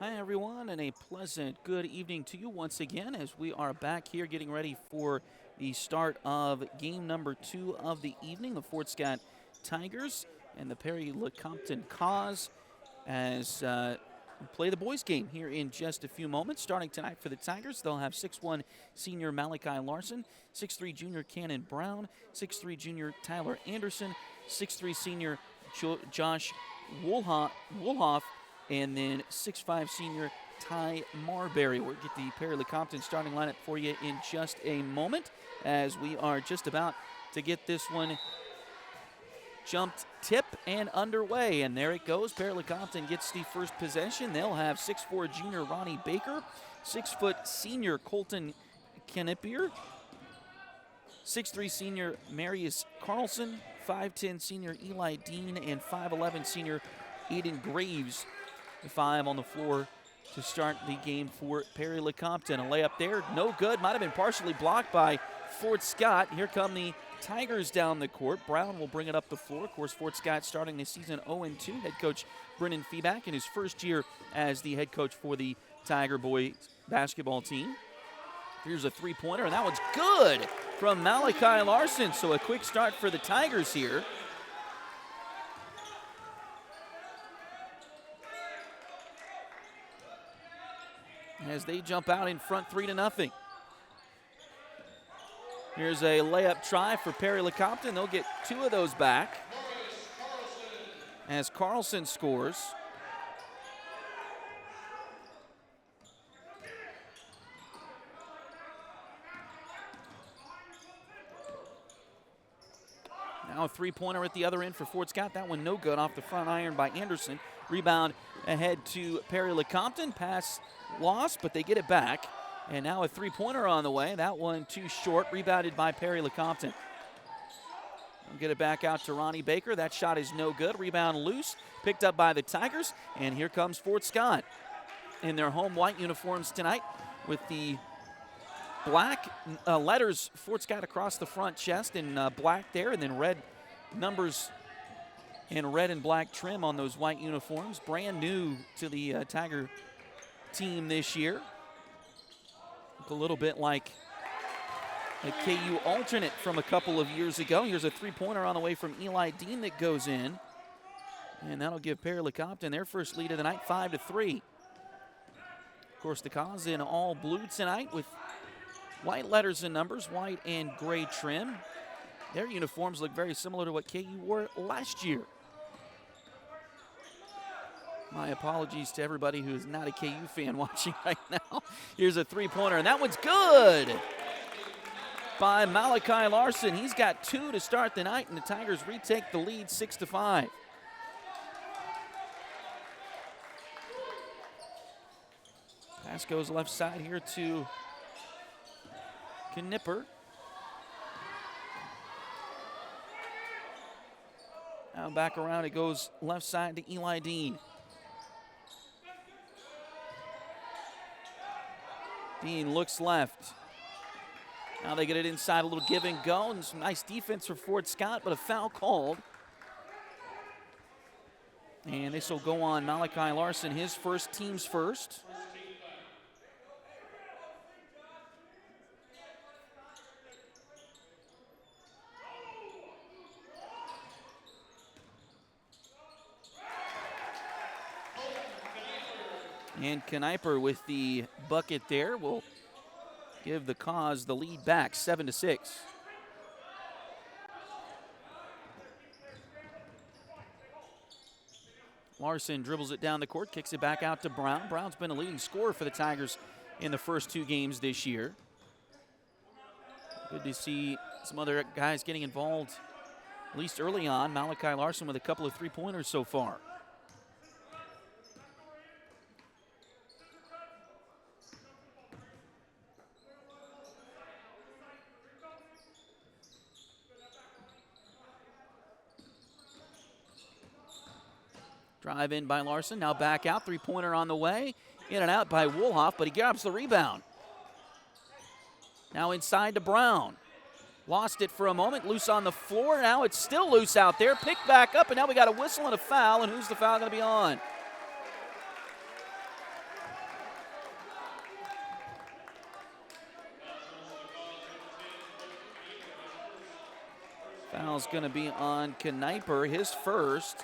Hi, everyone, and a pleasant good evening to you once again as we are back here getting ready for the start of game number 2 of the evening. The Fort Scott Tigers and the Perry-Lecompton Kaws as we play the boys game here in just a few moments. Starting tonight for the Tigers, they'll have 6'1 senior Malachi Larson, 6'3 junior Cannon Brown, 6'3 junior Tyler Anderson, 6'3 senior Josh Woolhoff, and then 6'5 senior Ty Marbury. We'll get the Perry-Lecompton starting lineup for you in just a moment as we are just about to get this one jumped, tip, and underway. And there it goes. Perry-Lecompton gets the first possession. They'll have 6'4 junior Ronnie Baker, 6' senior Colton Knipier, 6'3 senior Marius Carlson, 5'10 senior Eli Dean, and 5'11 senior Aiden Graves. The 5 on the floor to start the game for Perry-Lecompton. A layup there, no good. Might have been partially blocked by Fort Scott. Here come the Tigers down the court. Brown will bring it up the floor. Of course, Fort Scott starting the season 0-2. Head coach Brennan Feeback in his first year as the head coach for the Tiger boys basketball team. Here's a three-pointer, and that one's good from Malachi Larson. So a quick start for the Tigers here. As they jump out in front 3-0. Here's a layup try for Perry-Lecompton. They'll get 2 of those back as Carlson scores. Now a three-pointer at the other end for Fort Scott. That one no good off the front iron by Anderson. Rebound ahead to Perry-Lecompton. Pass lost, but they get it back. And now a three-pointer on the way. That one too short, rebounded by Perry-Lecompton. We'll get it back out to Ronnie Baker. That shot is no good. Rebound loose, picked up by the Tigers. And here comes Fort Scott in their home white uniforms tonight with the black letters Fort Scott across the front chest in black there, and then red numbers and red and black trim on those white uniforms. Brand new to the Tiger team this year. Look a little bit like a KU alternate from a couple of years ago. Here's a three-pointer on the way from Eli Dean that goes in. And that'll give Perry-Lecompton their first lead of the night, 5-3. Of course, the Kaws in all blue tonight with white letters and numbers, white and gray trim. Their uniforms look very similar to what KU wore last year. My apologies to everybody who is not a KU fan watching right now. Here's a three-pointer, and that one's good by Malachi Larson. He's got 2 to start the night, and the Tigers retake the lead 6-5. Pass goes left side here to Knipper. Now back around, it goes left side to Eli Dean. Dean looks left. Now they get it inside, a little give and go, and some nice defense for Fort Scott, but a foul called. And this will go on Malachi Larson, his first, team's first. And Kniper with the bucket there will give the Kaws the lead back, 7-6. Larson dribbles it down the court, kicks it back out to Brown. Brown's been a leading scorer for the Tigers in the first 2 games this year. Good to see some other guys getting involved, at least early on. Malachi Larson with a couple of three-pointers so far. Drive in by Larson, now back out, three-pointer on the way. In and out by Woolhoff, but he grabs the rebound. Now inside to Brown. Lost it for a moment, loose on the floor. Now it's still loose out there, picked back up, and now we got a whistle and a foul, and who's the foul going to be on? Foul's going to be on Kniper, his first.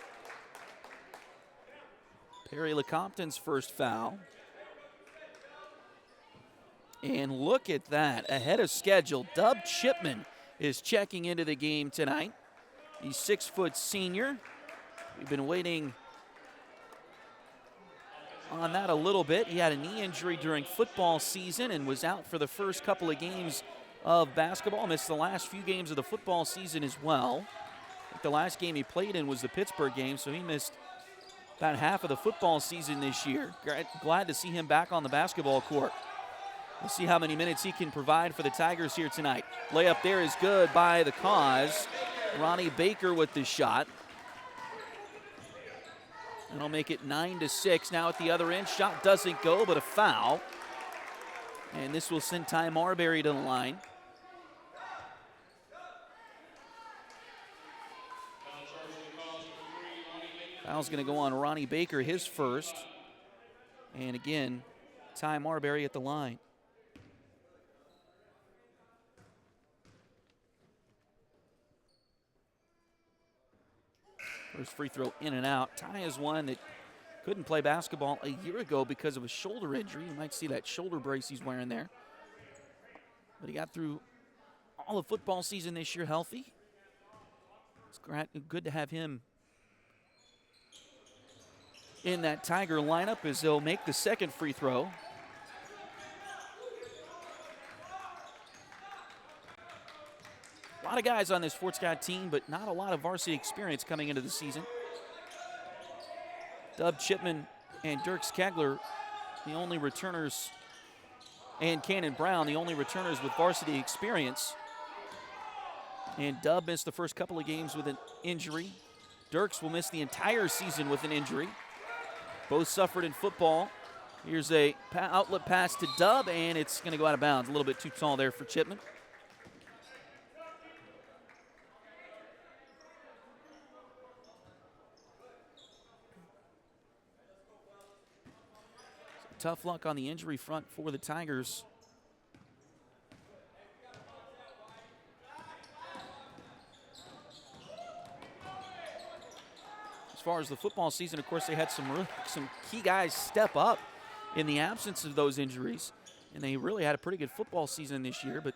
Perry-Lecompton's first foul. And look at that, ahead of schedule. Dub Chipman is checking into the game tonight. He's 6-foot senior. We've been waiting on that a little bit. He had a knee injury during football season and was out for the first couple of games of basketball. Missed the last few games of the football season as well. I think the last game he played in was the Pittsburgh game, so he missed about half of the football season this year. Glad to see him back on the basketball court. We'll see how many minutes he can provide for the Tigers here tonight. Layup there is good by the Kaws. Ronnie Baker with the shot. And I'll make it 9-6. Now at the other end, shot doesn't go, but a foul. And this will send Ty Marbury to the line. Foul's going to go on Ronnie Baker, his first. And again, Ty Marbury at the line. First free throw in and out. Ty is one that couldn't play basketball a year ago because of a shoulder injury. You might see that shoulder brace he's wearing there. But he got through all of football season this year healthy. It's good to have him in that Tiger lineup as they'll make the second free throw. A lot of guys on this Fort Scott team, but not a lot of varsity experience coming into the season. Dub Chipman and Dirks Kegler, the only returners, and Cannon Brown, the only returners with varsity experience. And Dub missed the first couple of games with an injury. Dirks will miss the entire season with an injury. Both suffered in football. Here's a outlet pass to Dub, and it's going to go out of bounds. A little bit too tall there for Chipman. Tough luck on the injury front for the Tigers. As far as the football season, of course, they had some key guys step up in the absence of those injuries, and they really had a pretty good football season this year, but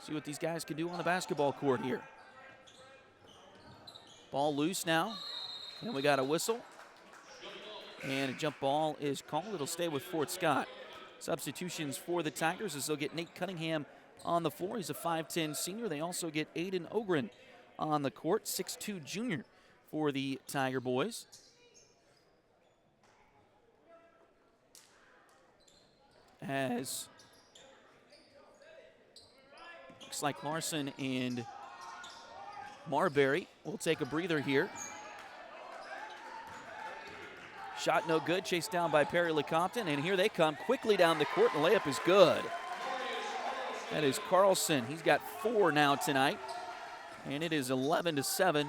see what these guys can do on the basketball court here. Ball loose now, and we got a whistle. And a jump ball is called. It'll stay with Fort Scott. Substitutions for the Tigers as they'll get Nate Cunningham on the floor. He's a 5'10 senior. They also get Aiden Ogren on the court, 6'2 junior for the Tiger boys. As looks like Larson and Marbury will take a breather here. Shot no good, chased down by Perry-Lecompton, and here they come quickly down the court, and the layup is good. That is Carlson. He's got 4 now tonight, and it is 11-7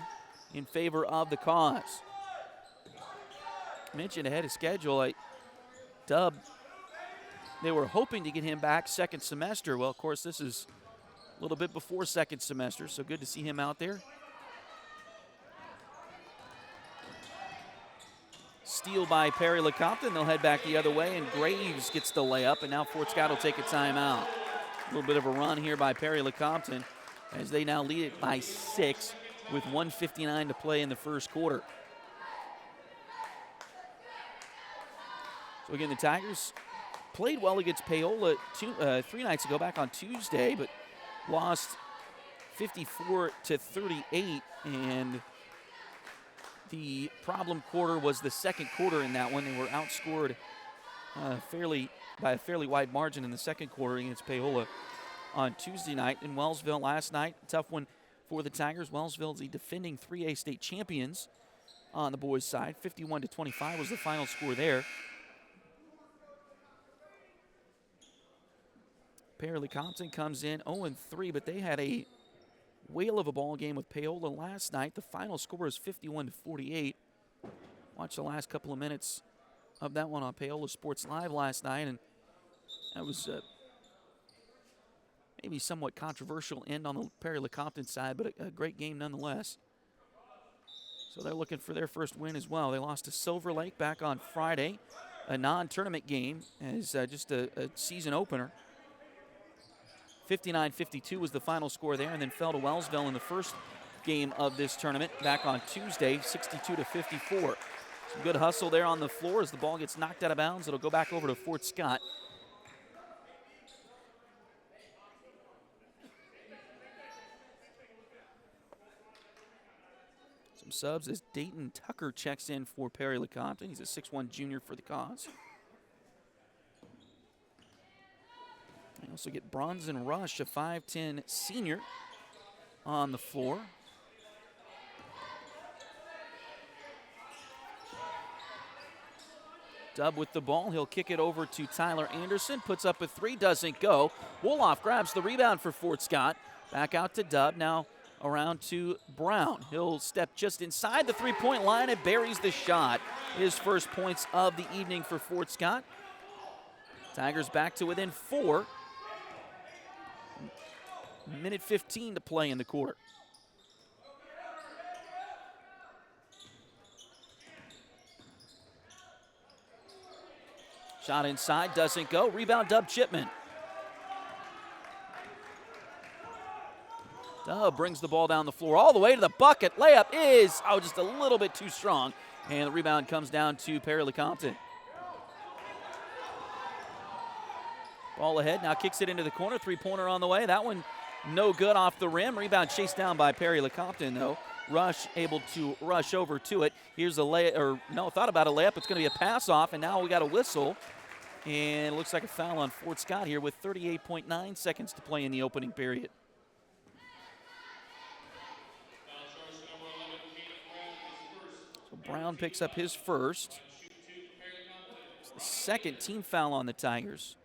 in favor of the Kaws. Mentioned ahead of schedule, Dub, they were hoping to get him back second semester. Well, of course, this is a little bit before second semester, so good to see him out there. Steal by Perry-Lecompton. They'll head back the other way, and Graves gets the layup, and now Fort Scott will take a timeout. A little bit of a run here by Perry-Lecompton as they now lead it by 6 with 1:59 to play in the first quarter. So again, the Tigers played well against Paola 3 nights ago, back on Tuesday, but lost 54-38, and the problem quarter was the second quarter in that one. They were outscored by a fairly wide margin in the second quarter against Paola on Tuesday night. In Wellsville last night, tough one for the Tigers. Wellsville's the defending 3A state champions on the boys' side. 51-25 was the final score there. Perry-Lecompton comes in 0-3, but they had a whale of a ball game with Paola last night. The final score is 51-48. Watch the last couple of minutes of that one on Paola Sports Live last night, and that was maybe somewhat controversial end on the Perry-Lecompton side, but a great game nonetheless. So they're looking for their first win as well. They lost to Silver Lake back on Friday, a non-tournament game as just a season opener. 59-52 was the final score there, and then fell to Wellsville in the first game of this tournament back on Tuesday, 62-54. Some good hustle there on the floor as the ball gets knocked out of bounds. It'll go back over to Fort Scott. Some subs as Dayton Tucker checks in for Perry-Lecompton. He's a 6'1 junior for the Kaws. They also get Bronson Rush, a 5'10 senior, on the floor. Dub with the ball. He'll kick it over to Tyler Anderson. Puts up a three, doesn't go. Wolof grabs the rebound for Fort Scott. Back out to Dub. Now around to Brown. He'll step just inside the three-point line and buries the shot. His first points of the evening for Fort Scott. Tigers back to within 4. Minute 15 to play in the quarter. Shot inside, doesn't go. Rebound, Dub Chipman. Dub brings the ball down the floor all the way to the bucket. Layup is, just a little bit too strong. And the rebound comes down to Perry-Lecompton. Ball ahead, now kicks it into the corner. Three-pointer on the way. That one no good off the rim. Rebound chased down by Perry-Lecompton, though. Rush able to rush over to it. Here's a thought about a layup. It's going to be a pass off, and now we got a whistle. And it looks like a foul on Fort Scott here with 38.9 seconds to play in the opening period. So Brown picks up his first. It's the second team foul on the Tigers.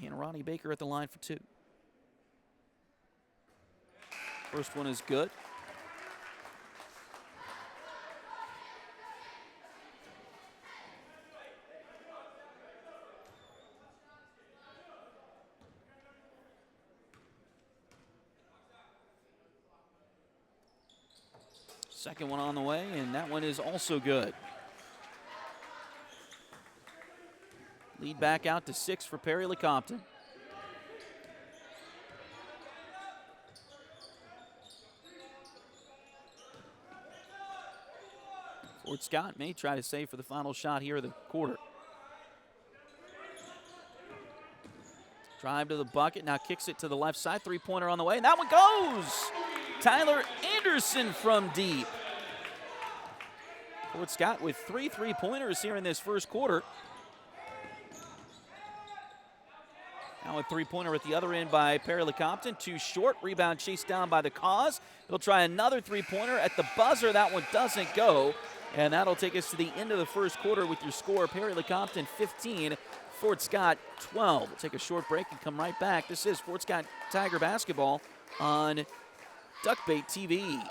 And Ronnie Baker at the line for 2. First one is good. Second one on the way, and that one is also good. Lead back out to 6 for Perry-Lecompton. Fort Scott may try to save for the final shot here of the quarter. Drive to the bucket, now kicks it to the left side. Three-pointer on the way, and that one goes! Tyler Anderson from deep. Fort Scott with 3 three-pointers here in this first quarter. Now a three-pointer at the other end by Perry-Lecompton. Too short. Rebound chased down by the Kaws. He'll try another three-pointer at the buzzer. That one doesn't go. And that'll take us to the end of the first quarter with your score. Perry-Lecompton 15, Fort Scott 12. We'll take a short break and come right back. This is Fort Scott Tiger basketball on Duckbait TV.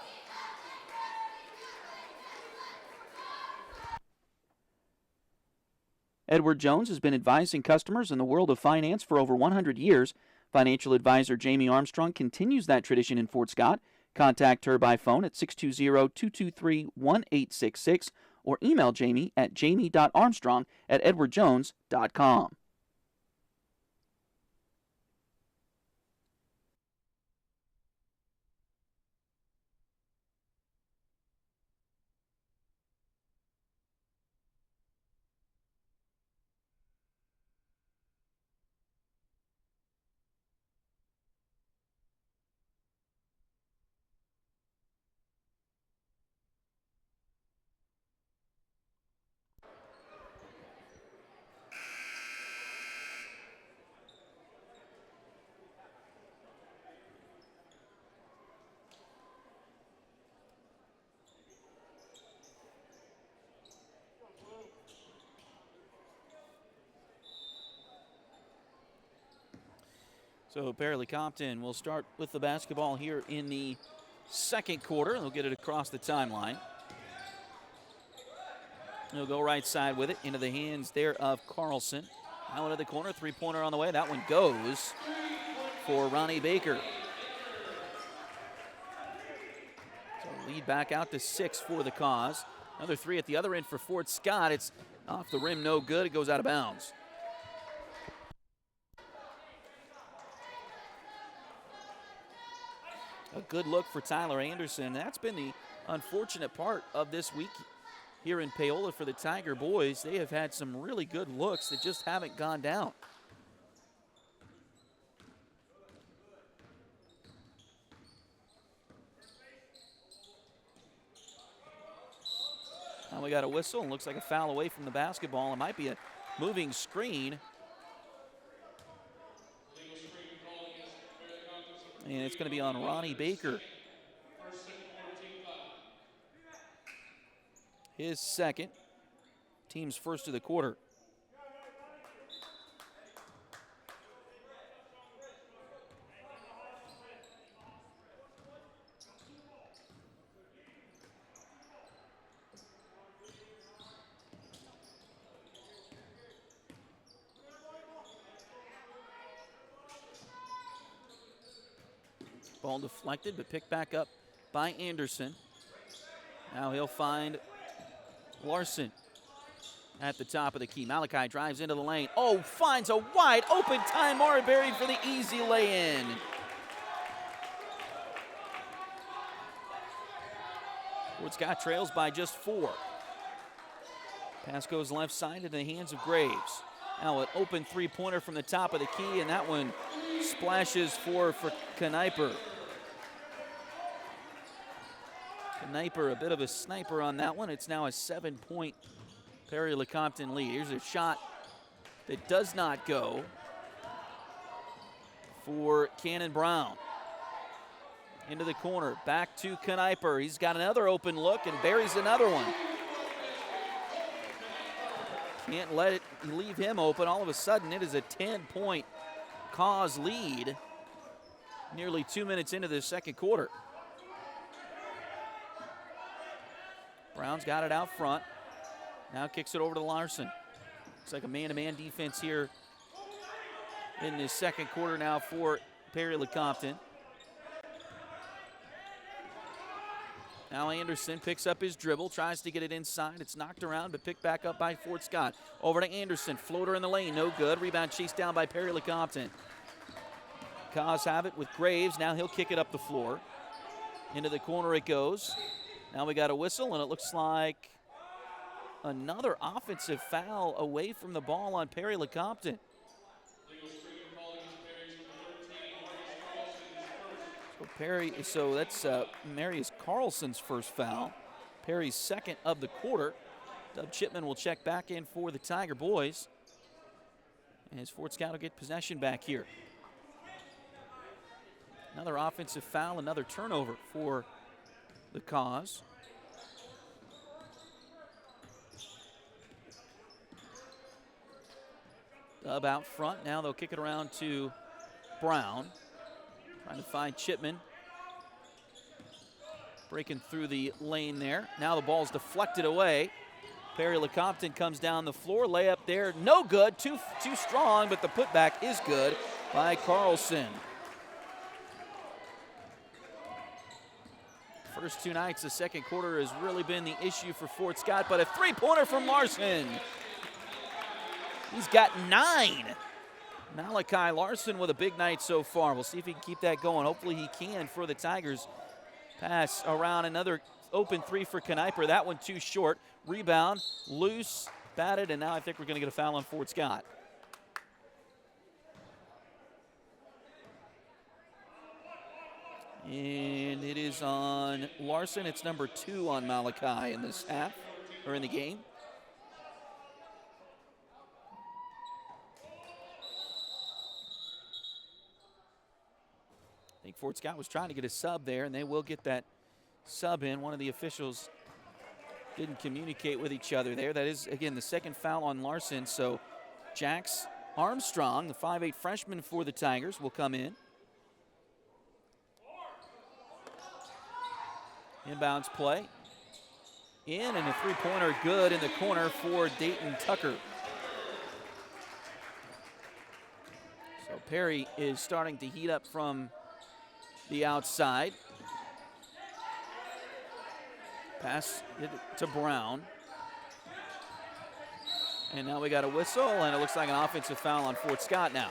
Edward Jones has been advising customers in the world of finance for over 100 years. Financial advisor Jamie Armstrong continues that tradition in Fort Scott. Contact her by phone at 620-223-1866 or email Jamie at jamie.armstrong@edwardjones.com. So Perry-Lecompton will start with the basketball here in the second quarter. They'll get it across the timeline. He'll go right side with it into the hands there of Carlson. Now into the corner, three-pointer on the way. That one goes for Ronnie Baker. So lead back out to 6 for the Kaws. Another three at the other end for Fort Scott. It's off the rim, no good. It goes out of bounds. A good look for Tyler Anderson. That's been the unfortunate part of this week here in Paola for the Tiger boys. They have had some really good looks that just haven't gone down. Now we got a whistle, and looks like a foul away from the basketball. It might be a moving screen. And it's going to be on Ronnie Baker. His second. Team's first of the quarter. Ball deflected, but picked back up by Anderson. Now he'll find Larson at the top of the key. Malachi drives into the lane. Oh, finds a wide open Ty Marbury for the easy lay-in. Fort Scott trails by just 4. Pass goes left side into the hands of Graves. Now an open three-pointer from the top of the key, and that one splashes for Kniper. Kniper, a bit of a sniper on that one. It's now a 7-point Perry-Lecompton lead. Here's a shot that does not go for Cannon Brown. Into the corner, back to Kniper. He's got another open look and buries another one. Can't let it leave him open. All of a sudden, it is a 10-point Kaws lead nearly 2 minutes into the second quarter. Brown's got it out front. Now kicks it over to Larson. Looks like a man-to-man defense here in the second quarter now for Perry-Lecompton. Now Anderson picks up his dribble, tries to get it inside. It's knocked around, but picked back up by Fort Scott. Over to Anderson, floater in the lane, no good. Rebound chased down by Perry-Lecompton. Kaws have it with Graves. Now he'll kick it up the floor. Into the corner it goes. Now we got a whistle, and it looks like another offensive foul away from the ball on Perry-Lecompton. So that's Marius Carlson's first foul. Perry's second of the quarter. Dub Chipman will check back in for the Tiger boys as Fort Scott will get possession back here. Another offensive foul, another turnover for the Kaws. Dub out front. Now they'll kick it around to Brown. Trying to find Chipman. Breaking through the lane there. Now the ball's deflected away. Perry-Lecompton comes down the floor. Layup there, no good. Too strong, but the putback is good by Carlson. First 2 nights, the second quarter has really been the issue for Fort Scott, but a three-pointer from Larson. He's got 9. Malachi Larson with a big night so far. We'll see if he can keep that going. Hopefully he can for the Tigers. Pass around, another open three for Kniper. That one too short. Rebound, loose, batted, and now I think we're going to get a foul on Fort Scott. And it is on Larson. It's number 2 on Malachi in this half, or in the game. I think Fort Scott was trying to get a sub there, and they will get that sub in. One of the officials didn't communicate with each other there. That is, again, the second foul on Larson. So Jax Armstrong, the 5'8 freshman for the Tigers, will come in. Inbounds play. In, and a three-pointer good in the corner for Dayton Tucker. Perry is starting to heat up from the outside. Pass it to Brown. And now we got a whistle, and it looks like an offensive foul on Fort Scott now.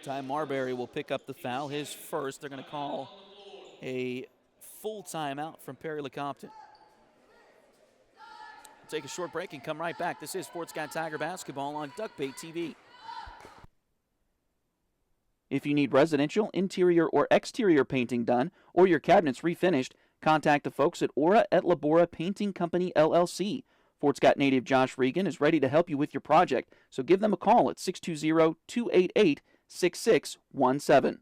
Ty Marbury will pick up the foul, his first. They're going to call a full timeout from Perry-Lecompton. We'll take a short break and come right back. This is Fort Scott Tiger basketball on Duckbait TV. If you need residential, interior, or exterior painting done, or your cabinets refinished, contact the folks at Aura et Labora Painting Company, LLC. Fort Scott native Josh Regan is ready to help you with your project, so give them a call at 620-288-6617.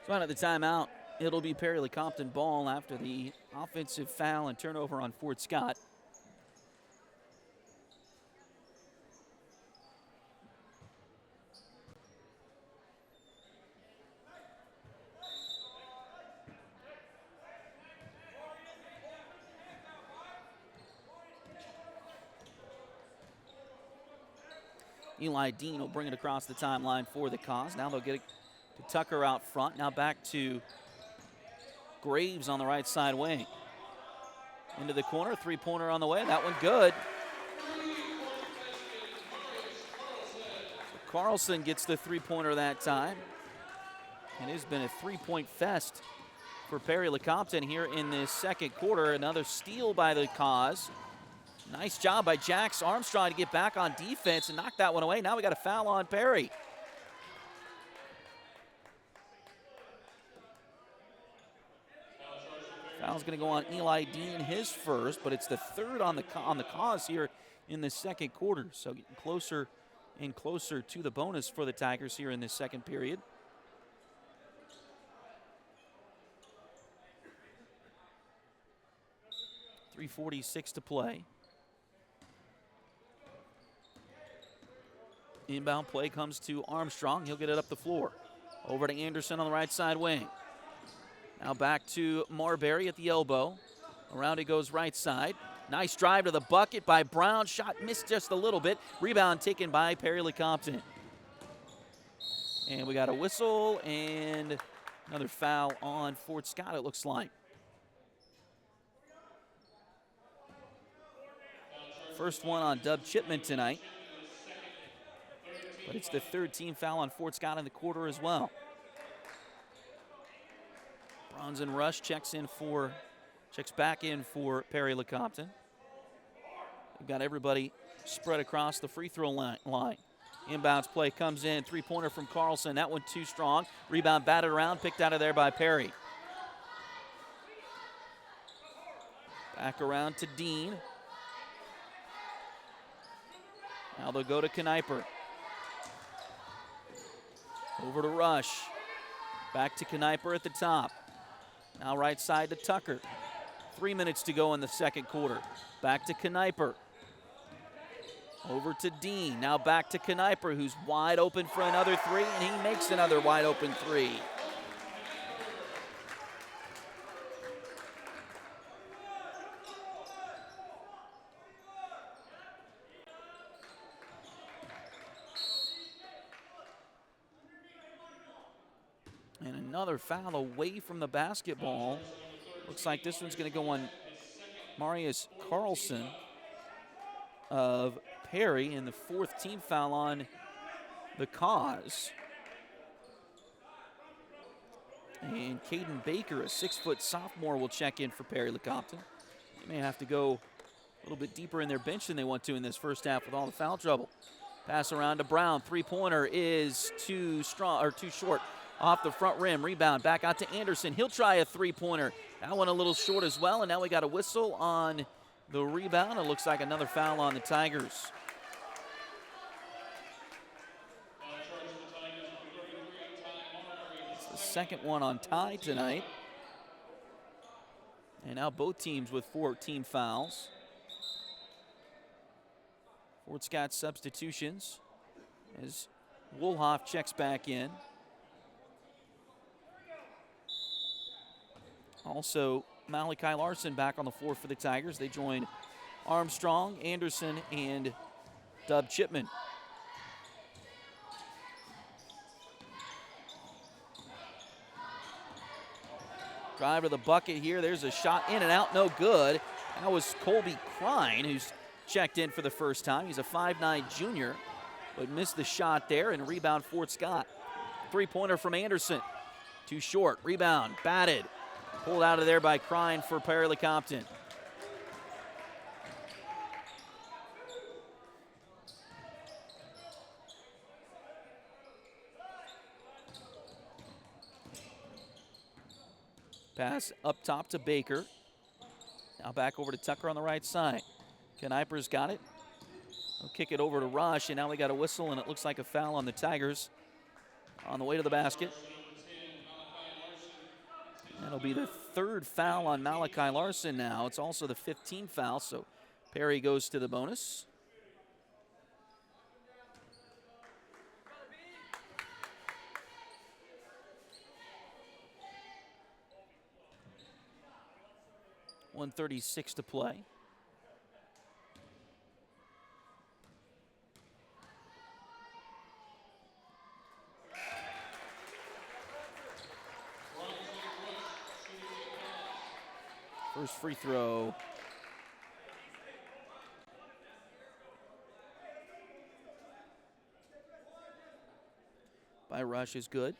So out of the timeout, it'll be Perry-Lecompton ball after the offensive foul and turnover on Fort Scott. Eli Dean will bring it across the timeline for the Kaws. Now they'll get it to Tucker out front. Now back to Graves on the right side wing. Into the corner, three-pointer on the way. That one good. So Carlson gets the three-pointer that time. And it's been a three-point fest for Perry-Lecompton here in this second quarter. Another steal by the Kaws. Nice job by Jax Armstrong to get back on defense and knock that one away. Now we got a foul on Perry. Foul's going to go on Eli Dean, his first, but it's the third on the Kaws here in the second quarter. So getting closer and closer to the bonus for the Tigers here in this second period. .346 to play. Inbound play comes to Armstrong. He'll get it up the floor. Over to Anderson on the right side wing. Now back to Marbury at the elbow. Around it goes right side. Nice drive to the bucket by Brown. Shot missed just a little bit. Rebound taken by Perry-Lecompton. And we got a whistle and another foul on Fort Scott, it looks like. First one on Dub Chipman tonight. But it's the third team foul on Fort Scott in the quarter as well. Bronson Rush checks back in for Perry-Lecompton. We've got everybody spread across the free throw line. Inbounds play comes in, three-pointer from Carlson. That one too strong. Rebound batted around, picked out of there by Perry. Back around to Dean. Now they'll go to Kniper. Over to Rush. Back to Kniper at the top. Now right side to Tucker. 3 minutes to go in the second quarter. Back to Kniper. Over to Dean. Now back to Kniper, who's wide open for another three, and he makes another wide open three. And another foul away from the basketball. Looks like this one's going to go on Marius Carlson of Perry, and the fourth team foul on the Kaws. And Caden Baker, a 6-foot sophomore, will check in for Perry-Lecompton. They may have to go a little bit deeper in their bench than they want to in this first half with all the foul trouble. Pass around to Brown. Three-pointer is too short. Off the front rim, rebound back out to Anderson. He'll try a three-pointer That one a little short as well, and now we got a whistle on the rebound. It looks like another foul on the Tigers. It's the second one on Ty tonight. And now both teams with 14 fouls. Fort Scott substitutions as Woolhoff checks back in. Also, Malachi Larson back on the floor for the Tigers. They join Armstrong, Anderson, and Dub Chipman. Drive to the bucket here. There's a shot in and out, no good. That was Colby Crine, who's checked in for the first time. He's a 5'9 junior, but missed the shot there, and rebound Fort Scott. Three-pointer from Anderson. Too short. Rebound, batted. Pulled out of there by Crine for Perry-Lecompton. Pass up top to Baker. Now back over to Tucker on the right side. Kneiper's got it. He'll kick it over to Rush, and now we got a whistle, and it looks like a foul on the Tigers on the way to the basket. That'll be the third foul on Malachi Larson now. It's also the 15th foul, so Perry goes to the bonus. .136 to play. First free throw. By Rush is good.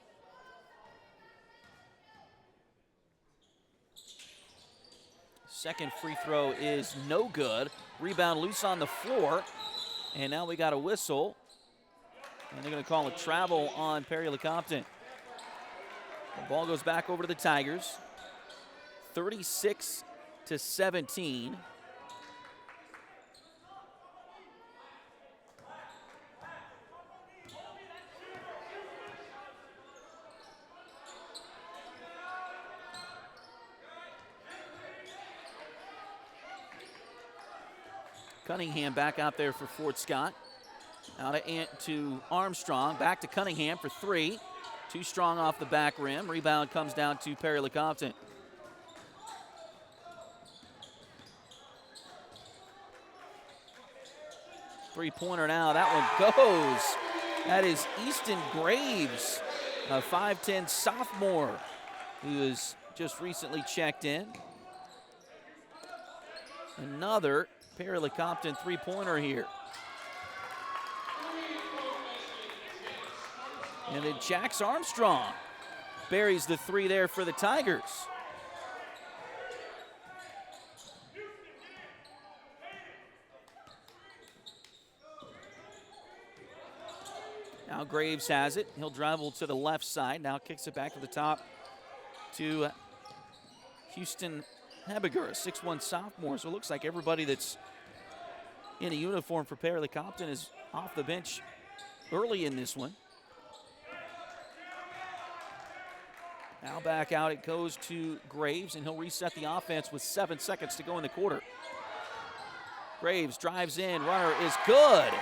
Second free throw is no good. Rebound loose on the floor. And now we got a whistle. And they're going to call a travel on Perry-Lecompton. The ball goes back over to the Tigers. 36-17. Cunningham back out there for Fort Scott. Now to Armstrong. Back to Cunningham for three. Too strong off the back rim. Rebound comes down to Perry-Lecompton. Three-pointer now. That one goes. That is Easton Graves, a 5'10 sophomore who has just recently checked in. Another Perry-Lecompton three-pointer here. And then Jax Armstrong buries the three there for the Tigers. Now Graves has it. He'll dribble to the left side. Now kicks it back to the top to Houston Hebiger, a 6'1 sophomore. So it looks like everybody that's in a uniform for Perry-Lecompton is off the bench early in this one. Now back out it goes to Graves, and he'll reset the offense with 7 seconds to go in the quarter. Graves drives in. Runner is good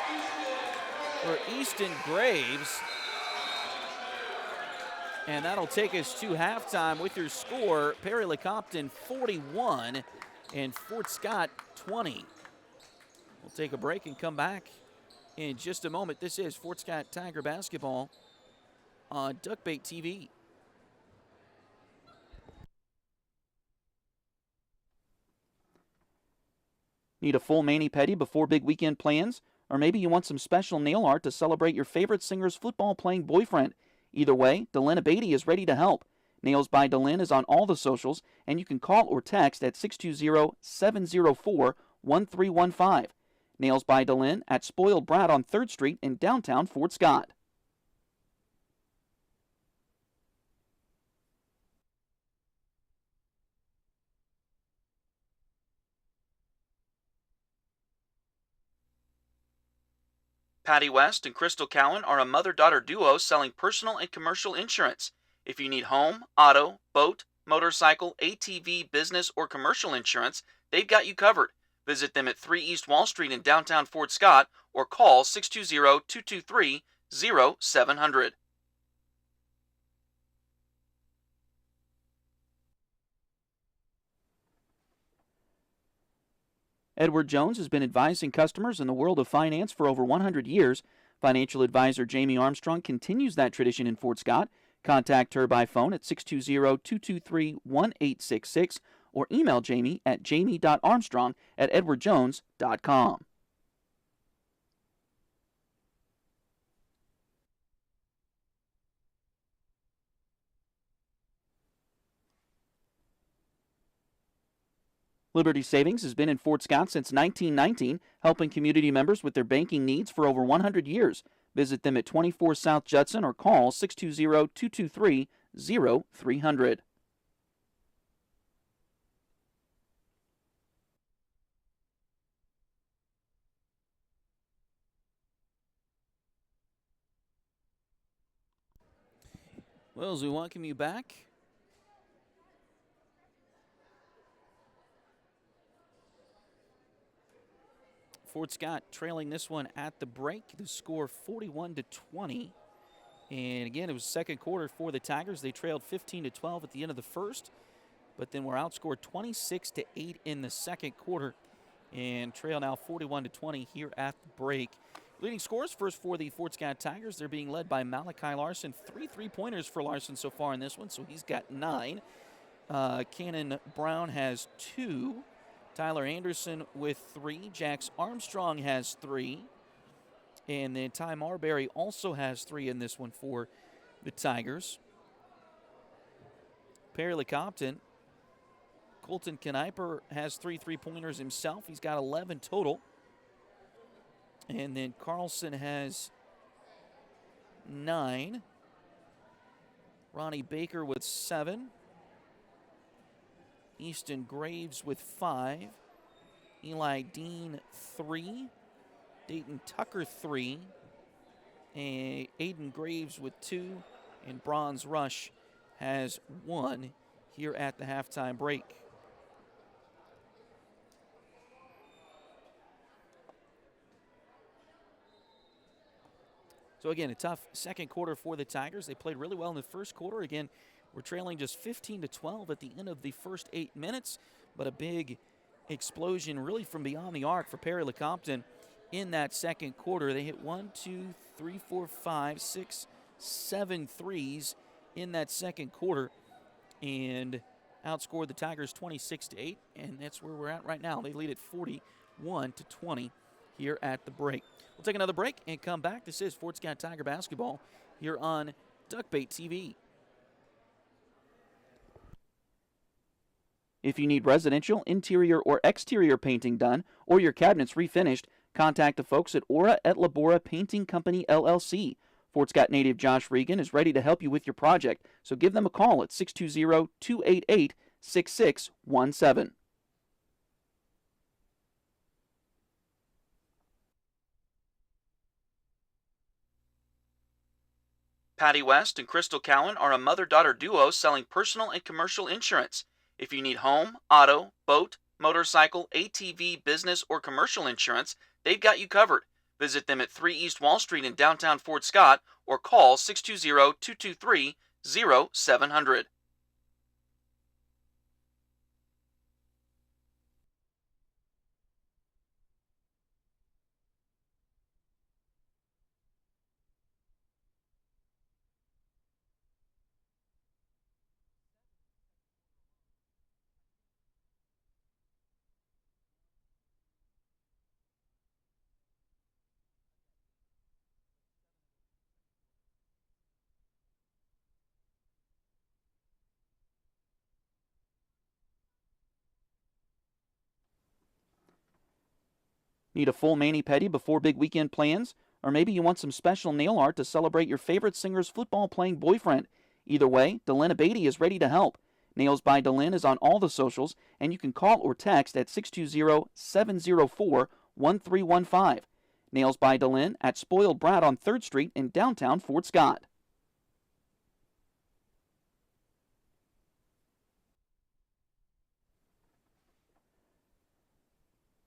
for Easton Graves. And that'll take us to halftime with your score, Perry-Lecompton 41 and Fort Scott 20. We'll take a break and come back in just a moment. This is Fort Scott Tiger basketball on Duckbait TV. Need a full mani-pedi before big weekend plans? Or maybe you want some special nail art to celebrate your favorite singer's football-playing boyfriend. Either way, Delin Abadi is ready to help. Nails by Delin is on all the socials, and you can call or text at 620-704-1315. Nails by Delin at Spoiled Brat on 3rd Street in downtown Fort Scott. Patty West and Crystal Cowan are a mother-daughter duo selling personal and commercial insurance. If you need home, auto, boat, motorcycle, ATV, business, or commercial insurance, they've got you covered. Visit them at 3 East Wall Street in downtown Fort Scott or call 620-223-0700. Edward Jones has been advising customers in the world of finance for over 100 years. Financial advisor Jamie Armstrong continues that tradition in Fort Scott. Contact her by phone at 620-223-1866 or email Jamie at jamie.armstrong@edwardjones.com. Liberty Savings has been in Fort Scott since 1919, helping community members with their banking needs for over 100 years. Visit them at 24 South Judson or call 620-223-0300. Well, as we welcome you back, Fort Scott trailing this one at the break. The score 41-20. And again, it was second quarter for the Tigers. They trailed 15-12 at the end of the first, but then were outscored 26-8 in the second quarter and trail now 41-20 here at the break. Leading scores first for the Fort Scott Tigers. They're being led by Malachi Larson. 3 3-pointers for Larson so far in this one, so he's got 9. Cannon Brown has 2. Tyler Anderson with 3. Jax Armstrong has 3. And then Ty Marbury also has 3 in this one for the Tigers. Perry-Lecompton, Colton Kniper has 3 3-pointers himself. He's got 11 total. And then Carlson has 9. Ronnie Baker with 7. Easton Graves with 5. Eli Dean 3. Dayton Tucker 3. And Aiden Graves with 2. And Bronze Rush has 1 here at the halftime break. So again, a tough second quarter for the Tigers. They played really well in the first quarter. Again, we're trailing just 15-12 at the end of the first 8 minutes, but a big explosion really from beyond the arc for Perry-Lecompton in that second quarter. They hit 1, 2, 3, 4, 5, 6, 7 threes in that second quarter and outscored the Tigers 26-8, and that's where we're at right now. They lead at 41-20 here at the break. We'll take another break and come back. This is Fort Scott Tiger basketball here on Duckbait TV. If you need residential, interior, or exterior painting done or your cabinets refinished, contact the folks at Aura et Labora Painting Company, LLC. Fort Scott native Josh Regan is ready to help you with your project, so give them a call at 620-288-6617. Patty West and Crystal Cowan are a mother-daughter duo selling personal and commercial insurance. If you need home, auto, boat, motorcycle, ATV, business, or commercial insurance, they've got you covered. Visit them at 3 East Wall Street in downtown Fort Scott or call 620-223-0700. Need a full mani-pedi before big weekend plans? Or maybe you want some special nail art to celebrate your favorite singer's football-playing boyfriend? Either way, Delina Beatty is ready to help. Nails by Delin is on all the socials, and you can call or text at 620-704-1315. Nails by Delin at Spoiled Brat on 3rd Street in downtown Fort Scott.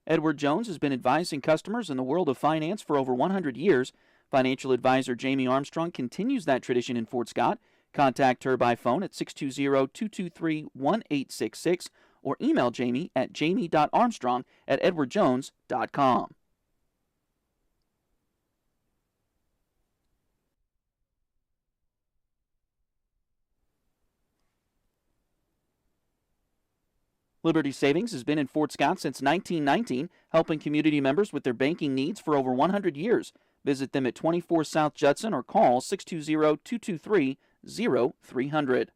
Edward Jones has been advising customers in the world of finance for over 100 years. Financial advisor Jamie Armstrong continues that tradition in Fort Scott. Contact her by phone at 620-223-1866 or email Jamie at jamie.armstrong@edwardjones.com. Liberty Savings has been in Fort Scott since 1919, helping community members with their banking needs for over 100 years. Visit them at 24 South Judson or call 620-223-0300.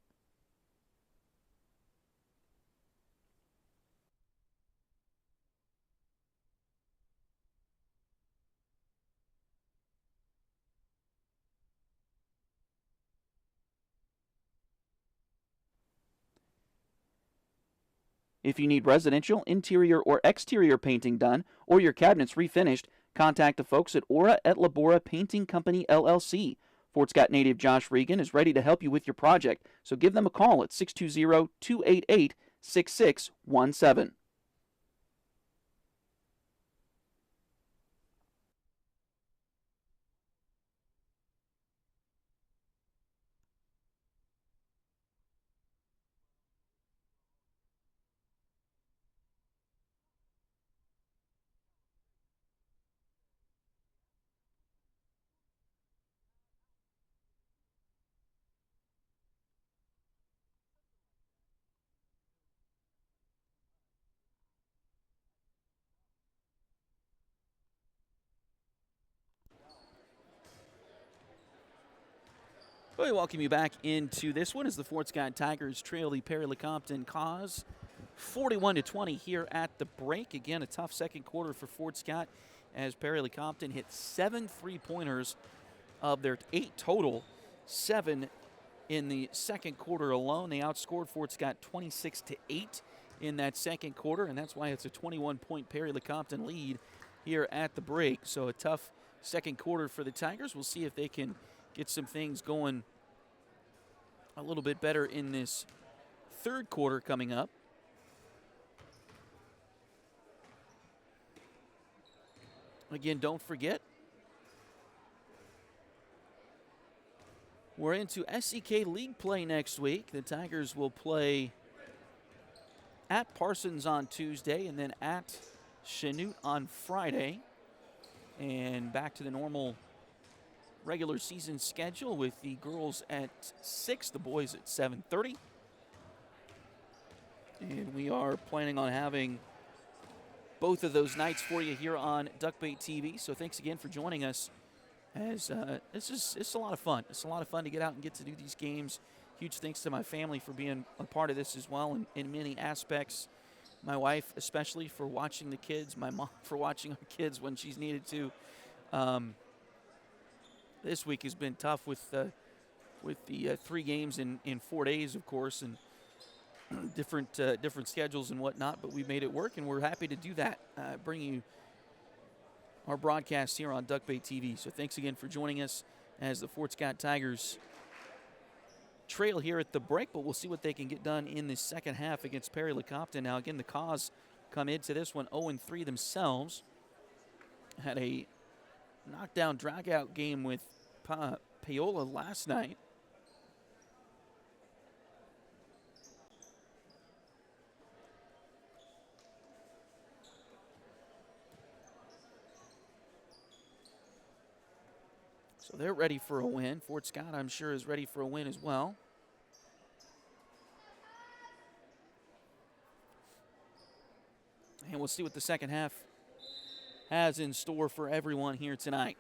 If you need residential, interior, or exterior painting done, or your cabinets refinished, contact the folks at Aura et Labora Painting Company, LLC. Fort Scott native Josh Regan is ready to help you with your project, so give them a call at 620-288-6617. We welcome you back into this one as the Fort Scott Tigers trail the Perry-Lecompton Kaws 41-20 here at the break. Again, a tough second quarter for Fort Scott as Perry-Lecompton hit 7 3-pointers of their 8 total, 7 in the second quarter alone. They outscored Fort Scott 26-8 in that second quarter, and that's why it's a 21-point Perry-Lecompton lead here at the break. So a tough second quarter for the Tigers. We'll see if they can get some things going a little bit better in this third quarter coming up. Again, don't forget, we're into SEK League play next week. The Tigers will play at Parsons on Tuesday and then at Chanute on Friday. And back to the normal regular season schedule with the girls at 6, the boys at 7:30. And we are planning on having both of those nights for you here on Duckbait TV. So thanks again for joining us. As it's a lot of fun. It's a lot of fun to get out and get to do these games. Huge thanks to my family for being a part of this as well in many aspects. My wife especially for watching the kids. My mom for watching our kids when she's needed to. This week has been tough with the 3 games in 4 days, of course, and different schedules and whatnot. But we made it work, and we're happy to do that, bringing you our broadcast here on Duckbait TV. So thanks again for joining us as the Fort Scott Tigers trail here at the break. But we'll see what they can get done in the second half against Perry-Lecompton. Now again, the Kaws come into this one 0-3 themselves. Had a knockdown, drag-out game with Paola last night. So they're ready for a win. Fort Scott, I'm sure, is ready for a win as well. And we'll see what the second half has in store for everyone here tonight.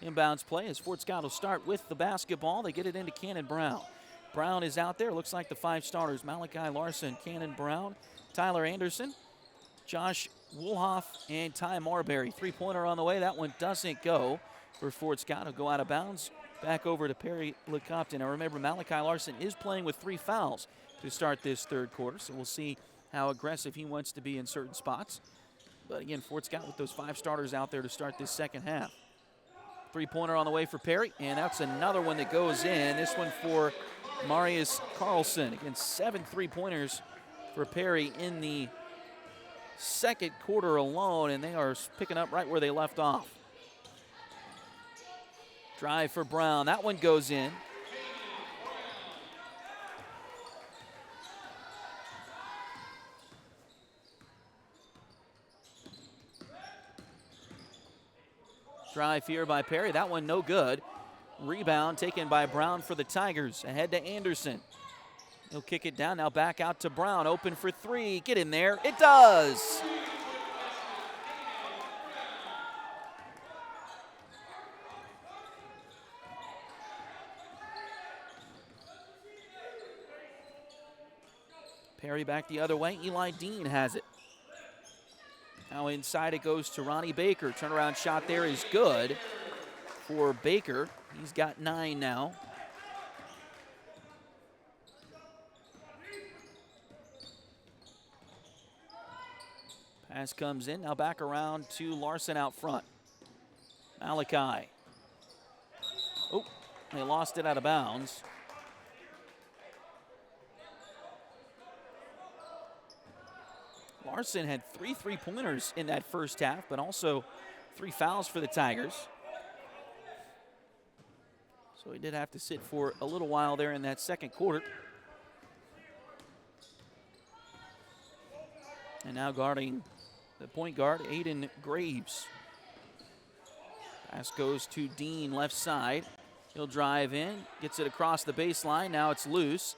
Inbounds play as Fort Scott will start with the basketball. They get it into Cannon Brown. Brown is out there. Looks like the 5 starters. Malachi Larson, Cannon Brown, Tyler Anderson, Josh Woolhoff, and Ty Marbury. 3-pointer on the way. That one doesn't go for Fort Scott. It'll go out of bounds. Back over to Perry-Lecompton. Now remember, Malachi Larson is playing with 3 fouls to start this third quarter. So we'll see how aggressive he wants to be in certain spots. But again, Fort Scott with those 5 starters out there to start this second half. 3-pointer on the way for Perry, and that's another one that goes in. This one for Marius Carlson. Again, 7 3-pointers for Perry in the second quarter alone, and they are picking up right where they left off. Drive for Brown. That one goes in. Drive here by Perry. That one no good. Rebound taken by Brown for the Tigers. Ahead to Anderson. He'll kick it down. Now back out to Brown. Open for 3. Get in there. It does. Perry back the other way. Eli Dean has it. Now inside it goes to Ronnie Baker. Turnaround shot there is good for Baker. He's got 9 now. Pass comes in. Now back around to Larson out front. Malachi. Oh, they lost it out of bounds. Larson had 3 3-pointers in that first half, but also 3 fouls for the Tigers. So he did have to sit for a little while there in that second quarter. And now guarding the point guard, Aiden Graves. Pass goes to Dean left side. He'll drive in, gets it across the baseline. Now it's loose.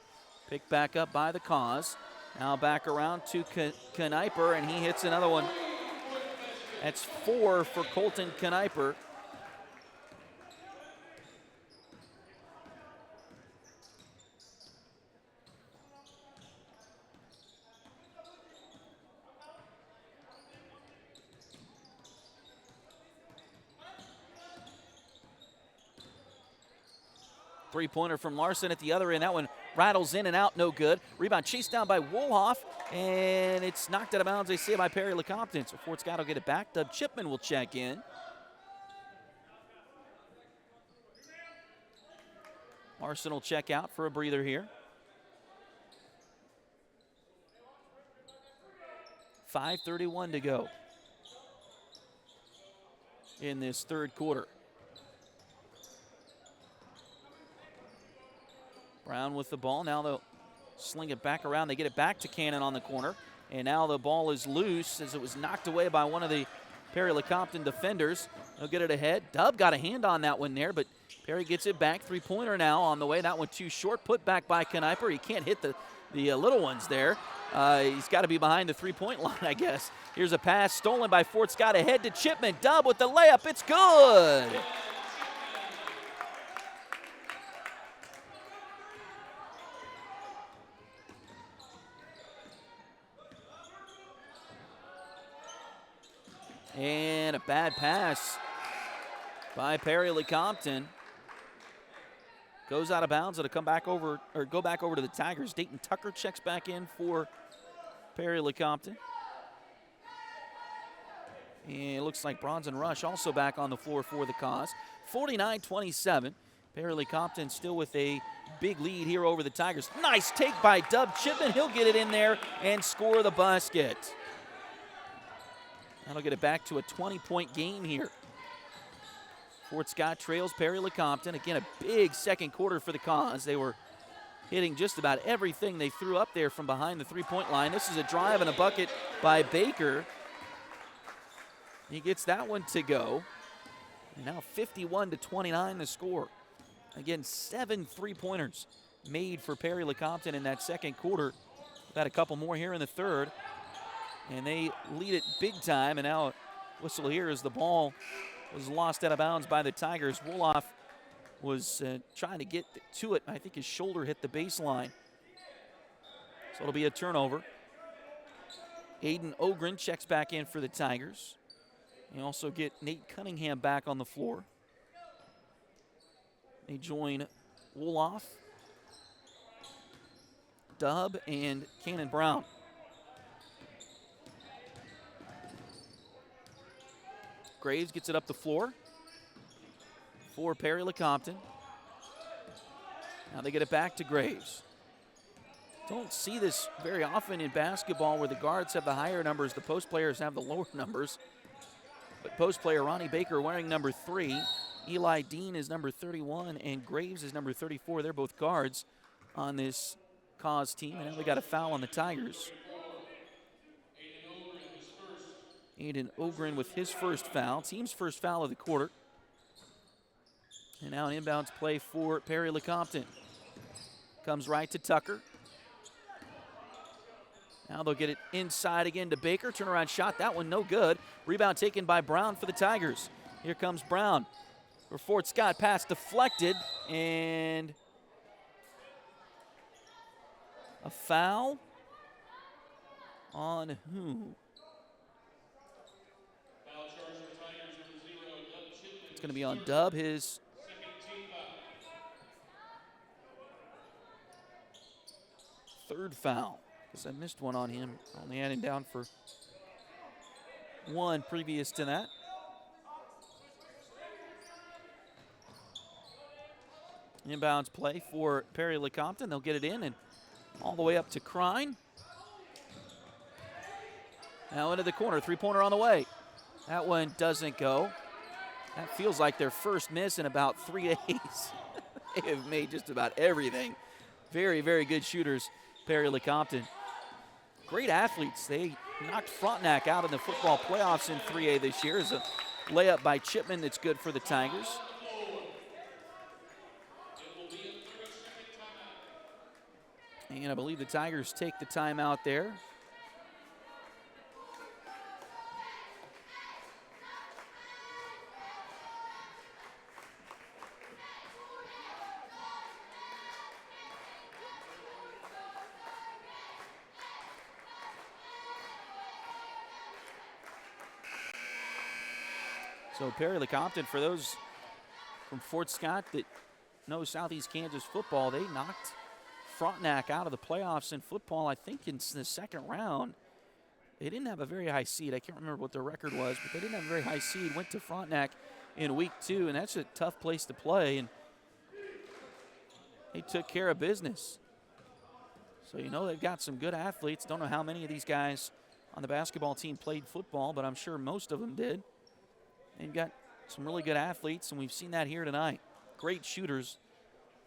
Picked back up by the Kaws. Now back around to Kniper, and he hits another one. That's 4 for Colton Kniper. Three-pointer from Larson at the other end. That one rattles in and out, no good. Rebound chased down by Wolhoff, and it's knocked out of bounds, they say, by Perry-Lecompton. So Fort Scott will get it back. Dub Chipman will check in. Larson will check out for a breather here. 5:31 to go in this third quarter. Brown with the ball. Now they'll sling it back around. They get it back to Cannon on the corner. And now the ball is loose as it was knocked away by one of the Perry-Lecompton defenders. They'll get it ahead. Dub got a hand on that one there, but Perry gets it back. 3-pointer now on the way. That one too short. Put back by Kniper. He can't hit the little ones there. He's got to be behind the 3-point line, I guess. Here's a pass stolen by Fort Scott ahead to Chipman. Dub with the layup. It's good. And a bad pass by Perry-Lecompton. Goes out of bounds. It'll come back over, or go back over to the Tigers. Dayton Tucker checks back in for Perry-Lecompton. And it looks like Bronson Rush also back on the floor for the Kaws. 49-27. Perry-Lecompton still with a big lead here over the Tigers. Nice take by Dub Chipman. He'll get it in there and score the basket. That'll get it back to a 20-point game here. Fort Scott trails Perry-Lecompton. Again, a big second quarter for the Kaws. They were hitting just about everything they threw up there from behind the 3-point line. This is a drive and a bucket by Baker. He gets that one to go. And now 51-29 the score. Again, 7 3-pointers made for Perry-Lecompton in that second quarter. We've had a couple more here in the third. And they lead it big time, and now whistle here as the ball was lost out of bounds by the Tigers. Wolhoff was trying to get to it. I think his shoulder hit the baseline. So it'll be a turnover. Aiden Ogren checks back in for the Tigers. You also get Nate Cunningham back on the floor. They join Wolhoff, Dub, and Cannon Brown. Graves gets it up the floor for Perry-Lecompton. Now they get it back to Graves. Don't see this very often in basketball where the guards have the higher numbers, the post players have the lower numbers. But post player Ronnie Baker wearing number 3. Eli Dean is number 31, and Graves is number 34. They're both guards on this Kaws team. And now we got a foul on the Tigers. Aiden Ogren with his first foul, team's first foul of the quarter. And now an inbounds play for Perry-Lecompton. Comes right to Tucker. Now they'll get it inside again to Baker. Turnaround shot, that one no good. Rebound taken by Brown for the Tigers. Here comes Brown for Fort Scott. Pass deflected, and a foul on who? It's going to be on Dub, his third foul. Because I missed one on him. Only had him down for one previous to that. Inbounds play for Perry-Lecompton. They'll get it in and all the way up to Crine. Now into the corner. Three-pointer on the way. That one doesn't go. That feels like their first miss in about 3 days. They have made just about everything. Very, very good shooters, Perry-Lecompton. Great athletes. They knocked Frontenac out in the football playoffs in 3A this year. As a layup by Chipman that's good for the Tigers. And I believe the Tigers take the timeout there. So Perry-Lecompton, for those from Fort Scott that know Southeast Kansas football, they knocked Frontenac out of the playoffs in football, I think in the second round. They didn't have a very high seed. I can't remember what their record was, but they didn't have a very high seed. Went to Frontenac in week 2, and that's a tough place to play, and they took care of business. So you know they've got some good athletes. Don't know how many of these guys on the basketball team played football, but I'm sure most of them did. They've got some really good athletes, and we've seen that here tonight. Great shooters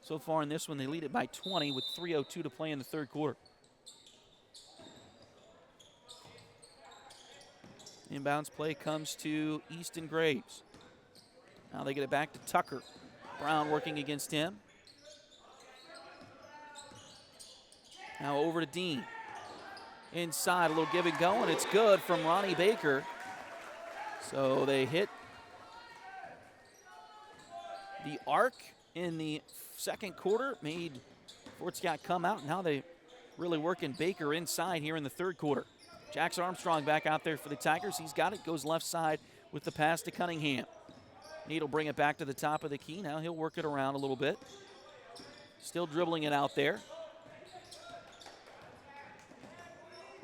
so far in this one. They lead it by 20 with 3:02 to play in the third quarter. Inbounds play comes to Easton Graves. Now they get it back to Tucker. Brown working against him. Now over to Dean. Inside, a little give and go, and it's good from Ronnie Baker. So they hit the arc in the second quarter, made Fort Scott come out. Now they really working Baker inside here in the third quarter. Jax Armstrong back out there for the Tigers. He's got it, goes left side with the pass to Cunningham. Need will bring it back to the top of the key. Now he'll work it around a little bit. Still dribbling it out there.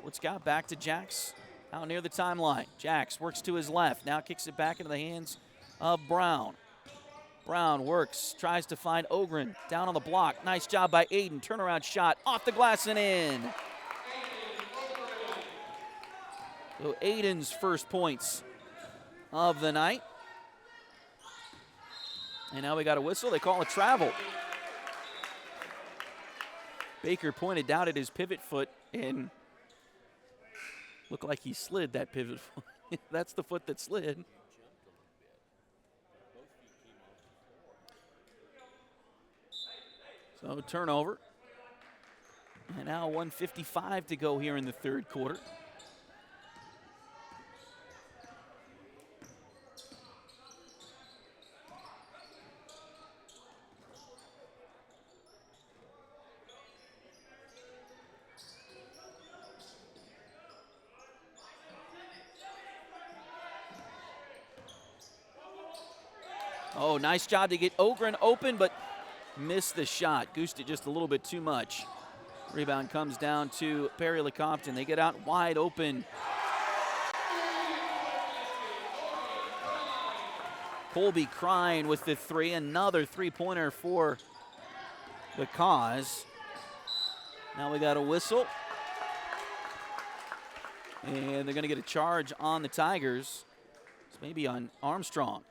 Fort Scott back to Jax out near the timeline. Jax works to his left. Now kicks it back into the hands of Brown. Brown works, tries to find Ogren down on the block. Nice job by Aiden. Turnaround shot off the glass and in. So Aiden's first points of the night. And now we got a whistle. They call a travel. Baker pointed down at his pivot foot and looked like he slid that pivot foot. That's the foot that slid. So turnover. And now 1:55 to go here in the third quarter. Oh, nice job to get Ogren open, but missed the shot. Goosed it just a little bit too much. Rebound comes down to Perry-Lecompton. They get out wide open. Colby crying with the three. Another three-pointer for the Kaws. Now we got a whistle. And they're going to get a charge on the Tigers. It's maybe on Armstrong.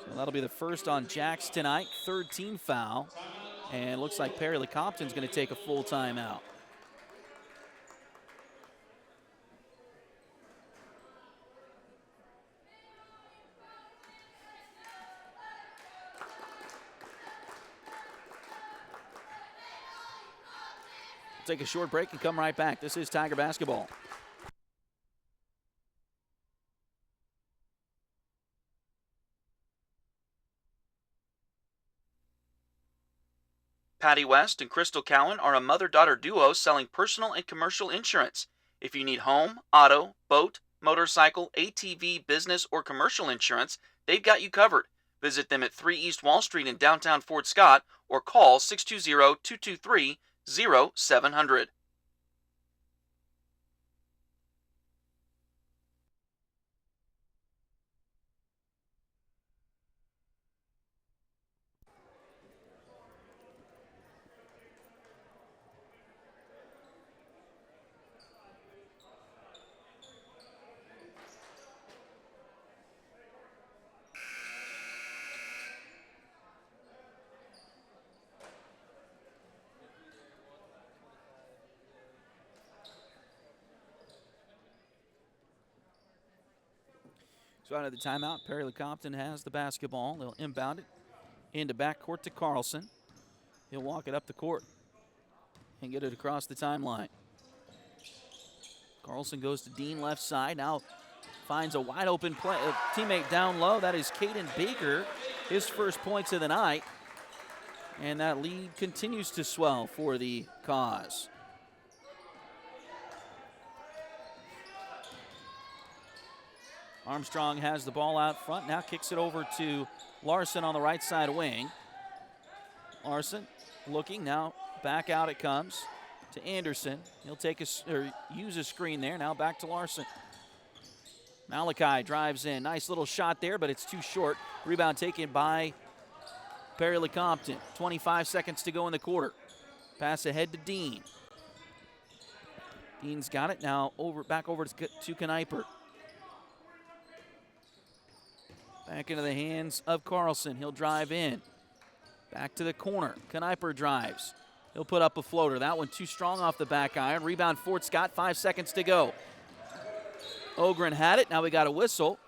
So that'll be the first on Jax tonight. Third team foul. And it looks like Perry-Lecompton's going to take a full timeout. Take a short break and come right back. This is Tiger basketball. Patty West and Crystal Cowan are a mother-daughter duo selling personal and commercial insurance. If you need home, auto, boat, motorcycle, ATV, business, or commercial insurance, they've got you covered. Visit them at 3 East Wall Street in downtown Fort Scott or call 620-223-0700. So out of the timeout, Perry-Lecompton has the basketball. They'll inbound it into backcourt to Carlson. He'll walk it up the court and get it across the timeline. Carlson goes to Dean left side. Now finds a wide open play, a teammate down low. That is Caden Baker, his first points of the night. And that lead continues to swell for the Kaws. Armstrong has the ball out front, now kicks it over to Larson on the right side wing. Larson looking, now back out it comes to Anderson. He'll take use a screen there, now back to Larson. Malachi drives in, nice little shot there, but it's too short. Rebound taken by Perry-Lecompton. 25 seconds to go in the quarter. Pass ahead to Dean. Dean's got it, now back over to Kniper. Back into the hands of Carlson. He'll drive in. Back to the corner. Kniper drives. He'll put up a floater. That one too strong off the back iron. Rebound Fort Scott, 5 seconds to go. Ogren had it. Now we got a whistle.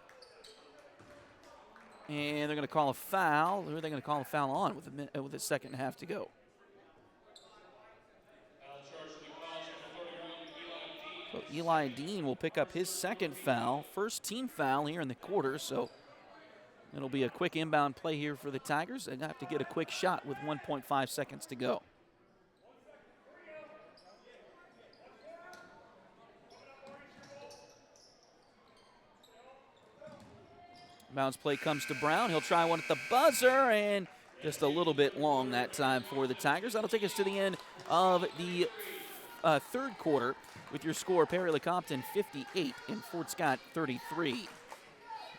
And they're going to call a foul. Who are they going to call a foul on with a second and a half to go? So Eli Dean will pick up his second foul. First team foul here in the quarter, so it'll be a quick inbound play here for the Tigers. They have to get a quick shot with 1.5 seconds to go. Bounce play comes to Brown. He'll try one at the buzzer, and just a little bit long that time for the Tigers. That'll take us to the end of the third quarter with your score, Perry-Lecompton 58 and Fort Scott 33. We'll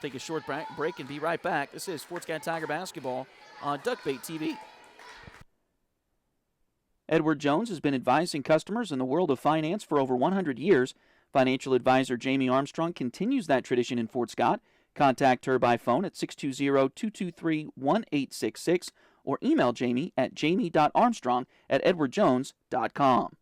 take a short break and be right back. This is Fort Scott Tiger basketball on Duckbait TV. Edward Jones has been advising customers in the world of finance for over 100 years. Financial advisor Jamie Armstrong continues that tradition in Fort Scott. Contact her by phone at 620-223-1866 or email Jamie at jamie.armstrong@edwardjones.com.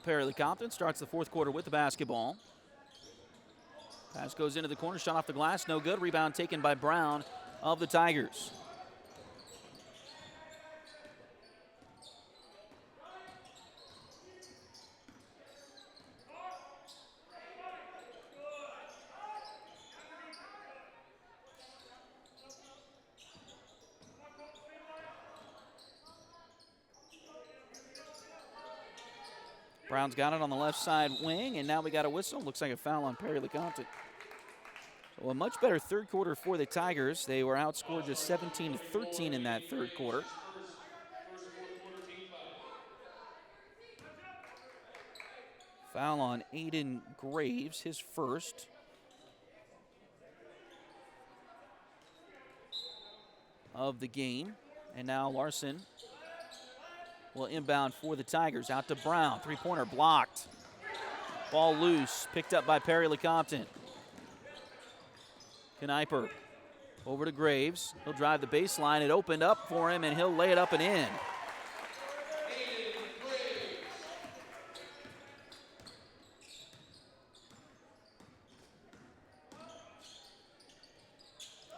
Perry-Lecompton starts the fourth quarter with the basketball. Pass goes into the corner, shot off the glass, no good. Rebound taken by Brown of the Tigers. Brown's got it on the left side wing, and now we got a whistle. Looks like a foul on Perry-Lecompton. So a much better third quarter for the Tigers. They were outscored just 17-13 in that third quarter. Foul on Aiden Graves, his first. Of the game. And now Larson will inbound for the Tigers. Out to Brown. Three-pointer blocked. Ball loose. Picked up by Perry-Lecompton. Kniper over to Graves. He'll drive the baseline. It opened up for him, and he'll lay it up and in.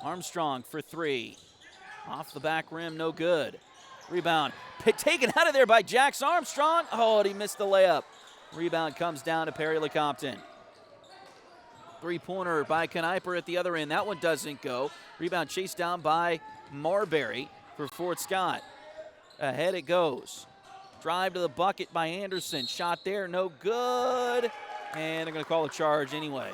Armstrong for three. Off the back rim, no good. Rebound taken out of there by Jax Armstrong. Oh, and he missed the layup. Rebound comes down to Perry-Lecompton. Three-pointer by Kniper at the other end. That one doesn't go. Rebound chased down by Marbury for Fort Scott. Ahead it goes. Drive to the bucket by Anderson. Shot there, no good. And they're going to call a charge anyway.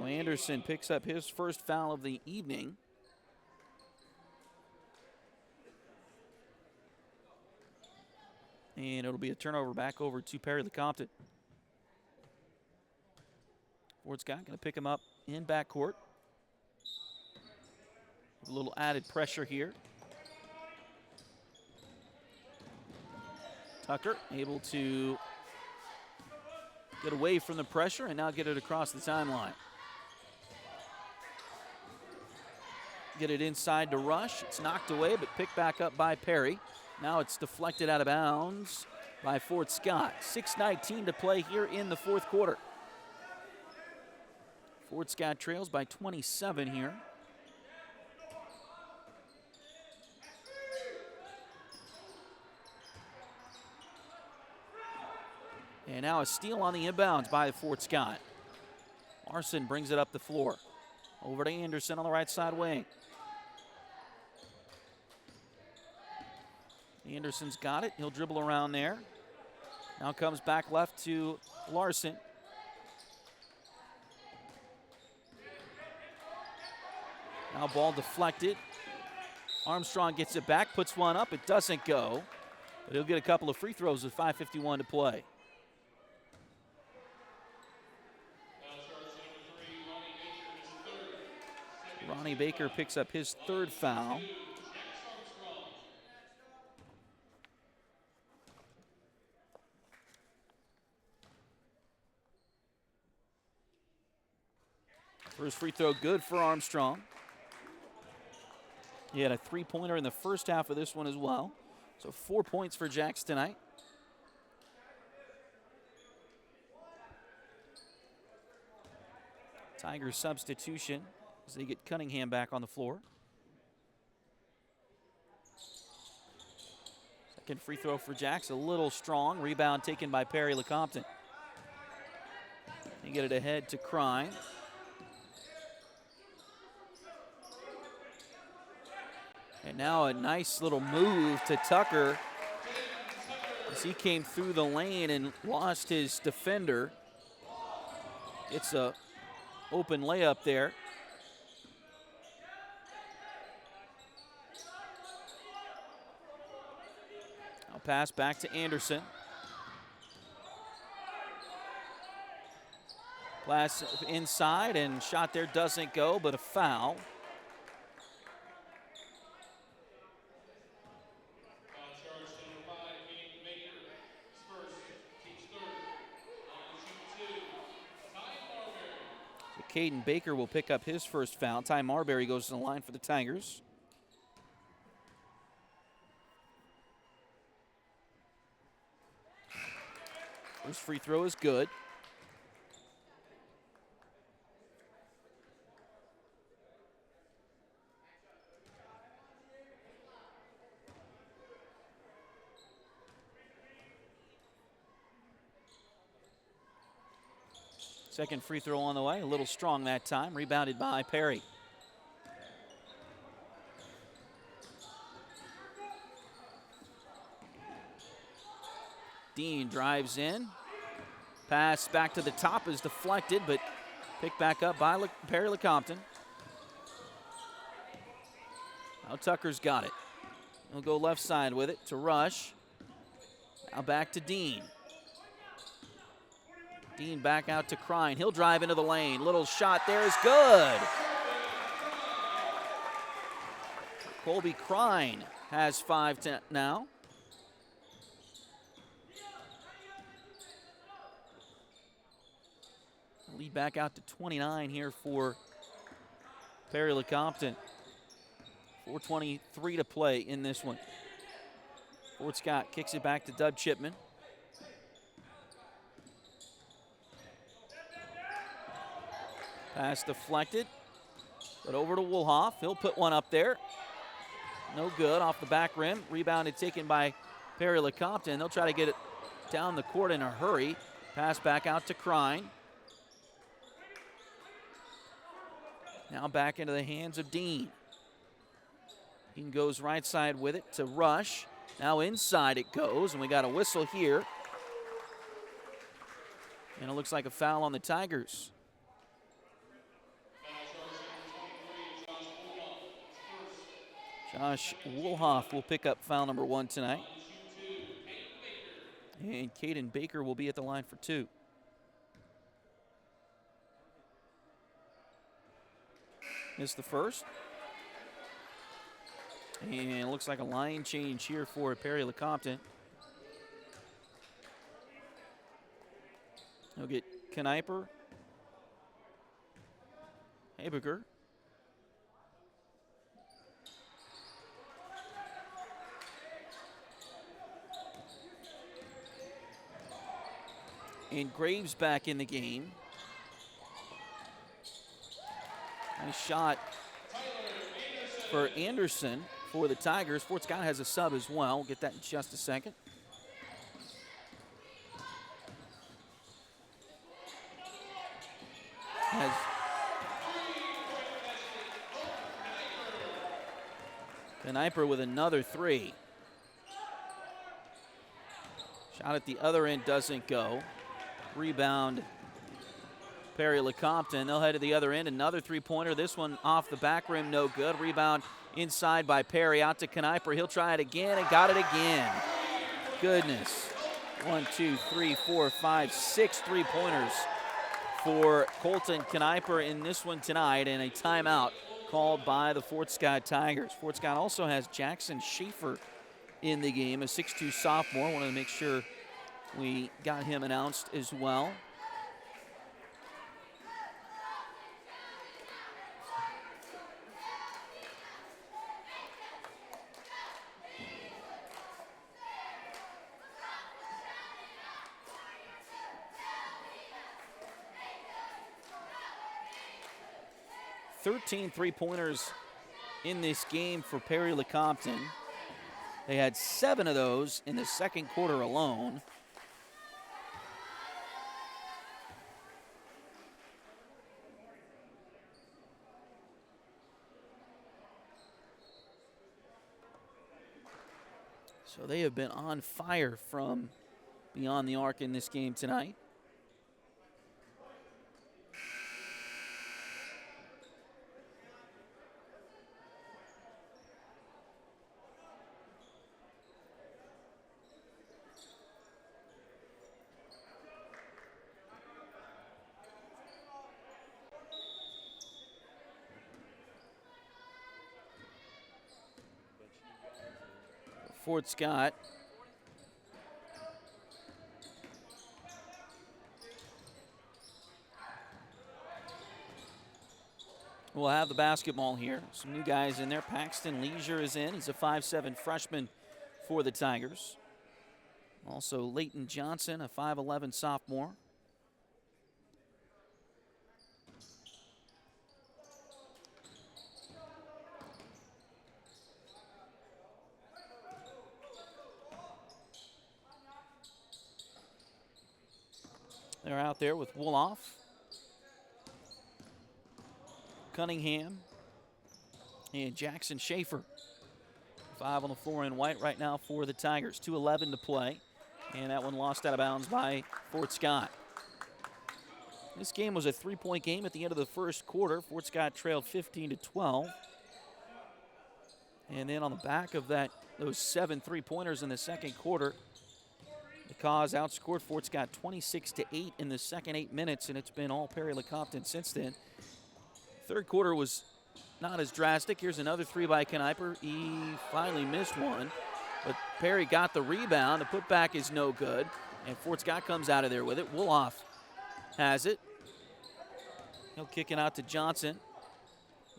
Anderson picks up his first foul of the evening. And it'll be a turnover back over to Perry-Lecompton. Fort Scott going to pick him up in backcourt. A little added pressure here. Tucker able to get away from the pressure and now get it across the timeline. Get it inside to Rush. It's knocked away, but picked back up by Perry. Now it's deflected out of bounds by Fort Scott. 6:19 to play here in the fourth quarter. Fort Scott trails by 27 here. And now a steal on the inbounds by Fort Scott. Larson brings it up the floor. Over to Anderson on the right side wing. Anderson's got it. He'll dribble around there. Now comes back left to Larson. Now ball deflected. Armstrong gets it back, puts one up. It doesn't go, but he'll get a couple of free throws with 5:51 to play. Ronnie Baker picks up his third foul. First free throw good for Armstrong. He had a three-pointer in the first half of this one as well. So 4 points for Jax tonight. Tigers substitution as they get Cunningham back on the floor. Second free throw for Jax, a little strong. Rebound taken by Perry-Lecompton. They get it ahead to Crine. And now a nice little move to Tucker as he came through the lane and lost his defender. It's a open layup there. Now pass back to Anderson. Pass inside and shot there doesn't go, but a foul. Caden Baker will pick up his first foul. Ty Marbury goes to the line for the Tigers. First free throw is good. Second free throw on the way, a little strong that time, rebounded by Perry. Dean drives in. Pass back to the top is deflected, but picked back up by Perry-Lecompton. Now Tucker's got it. He'll go left side with it to Rush. Now back to Dean. Dean back out to Crine. He'll drive into the lane. Little shot there is good. Colby Crine has 5 now. Lead back out to 29 here for Perry-Lecompton. 4:23 to play in this one. Fort Scott kicks it back to Dub Chipman. Pass deflected, but over to Woolhoff. He'll put one up there. No good, off the back rim. Rebounded taken by Perry-Lecompton. They'll try to get it down the court in a hurry. Pass back out to Crine. Now back into the hands of Dean. Dean goes right side with it to Rush. Now inside it goes, and we got a whistle here. And it looks like a foul on the Tigers. Josh Woolhoff will pick up foul number 1 tonight. And Caden Baker will be at the line for 2. Missed the first. And it looks like a line change here for Perry-Lecompton. He'll get Kniper, Habiger, and Graves back in the game. Nice shot for Anderson for the Tigers. Fort Scott has a sub as well. We'll get that in just a second. Kniper with another 3. Shot at the other end doesn't go. Rebound Perry-Lecompton. They'll head to the other end. Another 3-pointer. This one off the back rim, no good. Rebound inside by Perry. Out to Kniper. He'll try it again and got it again. Goodness. 1, 2, 3, 4, 5, 6 3-pointers for Colton Kniper in this one tonight, and a timeout called by the Fort Scott Tigers. Fort Scott also has Jackson Schaefer in the game, a 6'2 sophomore. Wanted to make sure we got him announced as well. Three-pointers in this game for Perry-Lecompton. They had 7 of those in the second quarter alone. So they have been on fire from beyond the arc in this game tonight. Fort Scott We'll have the basketball here. Some new guys in there. Paxton Leisure is in. He's a 5'7" freshman for the Tigers. Also Leighton Johnson, a 5'11" sophomore. They're out there with Woloff, Cunningham, and Jackson Schaefer. 5 on the floor in white right now for the Tigers. 2:11 to play, and that one lost out of bounds by Fort Scott. This game was a 3-point game at the end of the first quarter. Fort Scott trailed 15-12. And then on the back of that, those 7 3-pointers in the second quarter, the Kaws outscored Fort Scott 26-8 in the second 8 minutes, and it's been all Perry-Lecompton since then. Third quarter was not as drastic. Here's another 3 by Kniper. He finally missed one, but Perry got the rebound. The putback is no good, and Fort Scott comes out of there with it. Woloff has it. He'll kick it out to Johnson.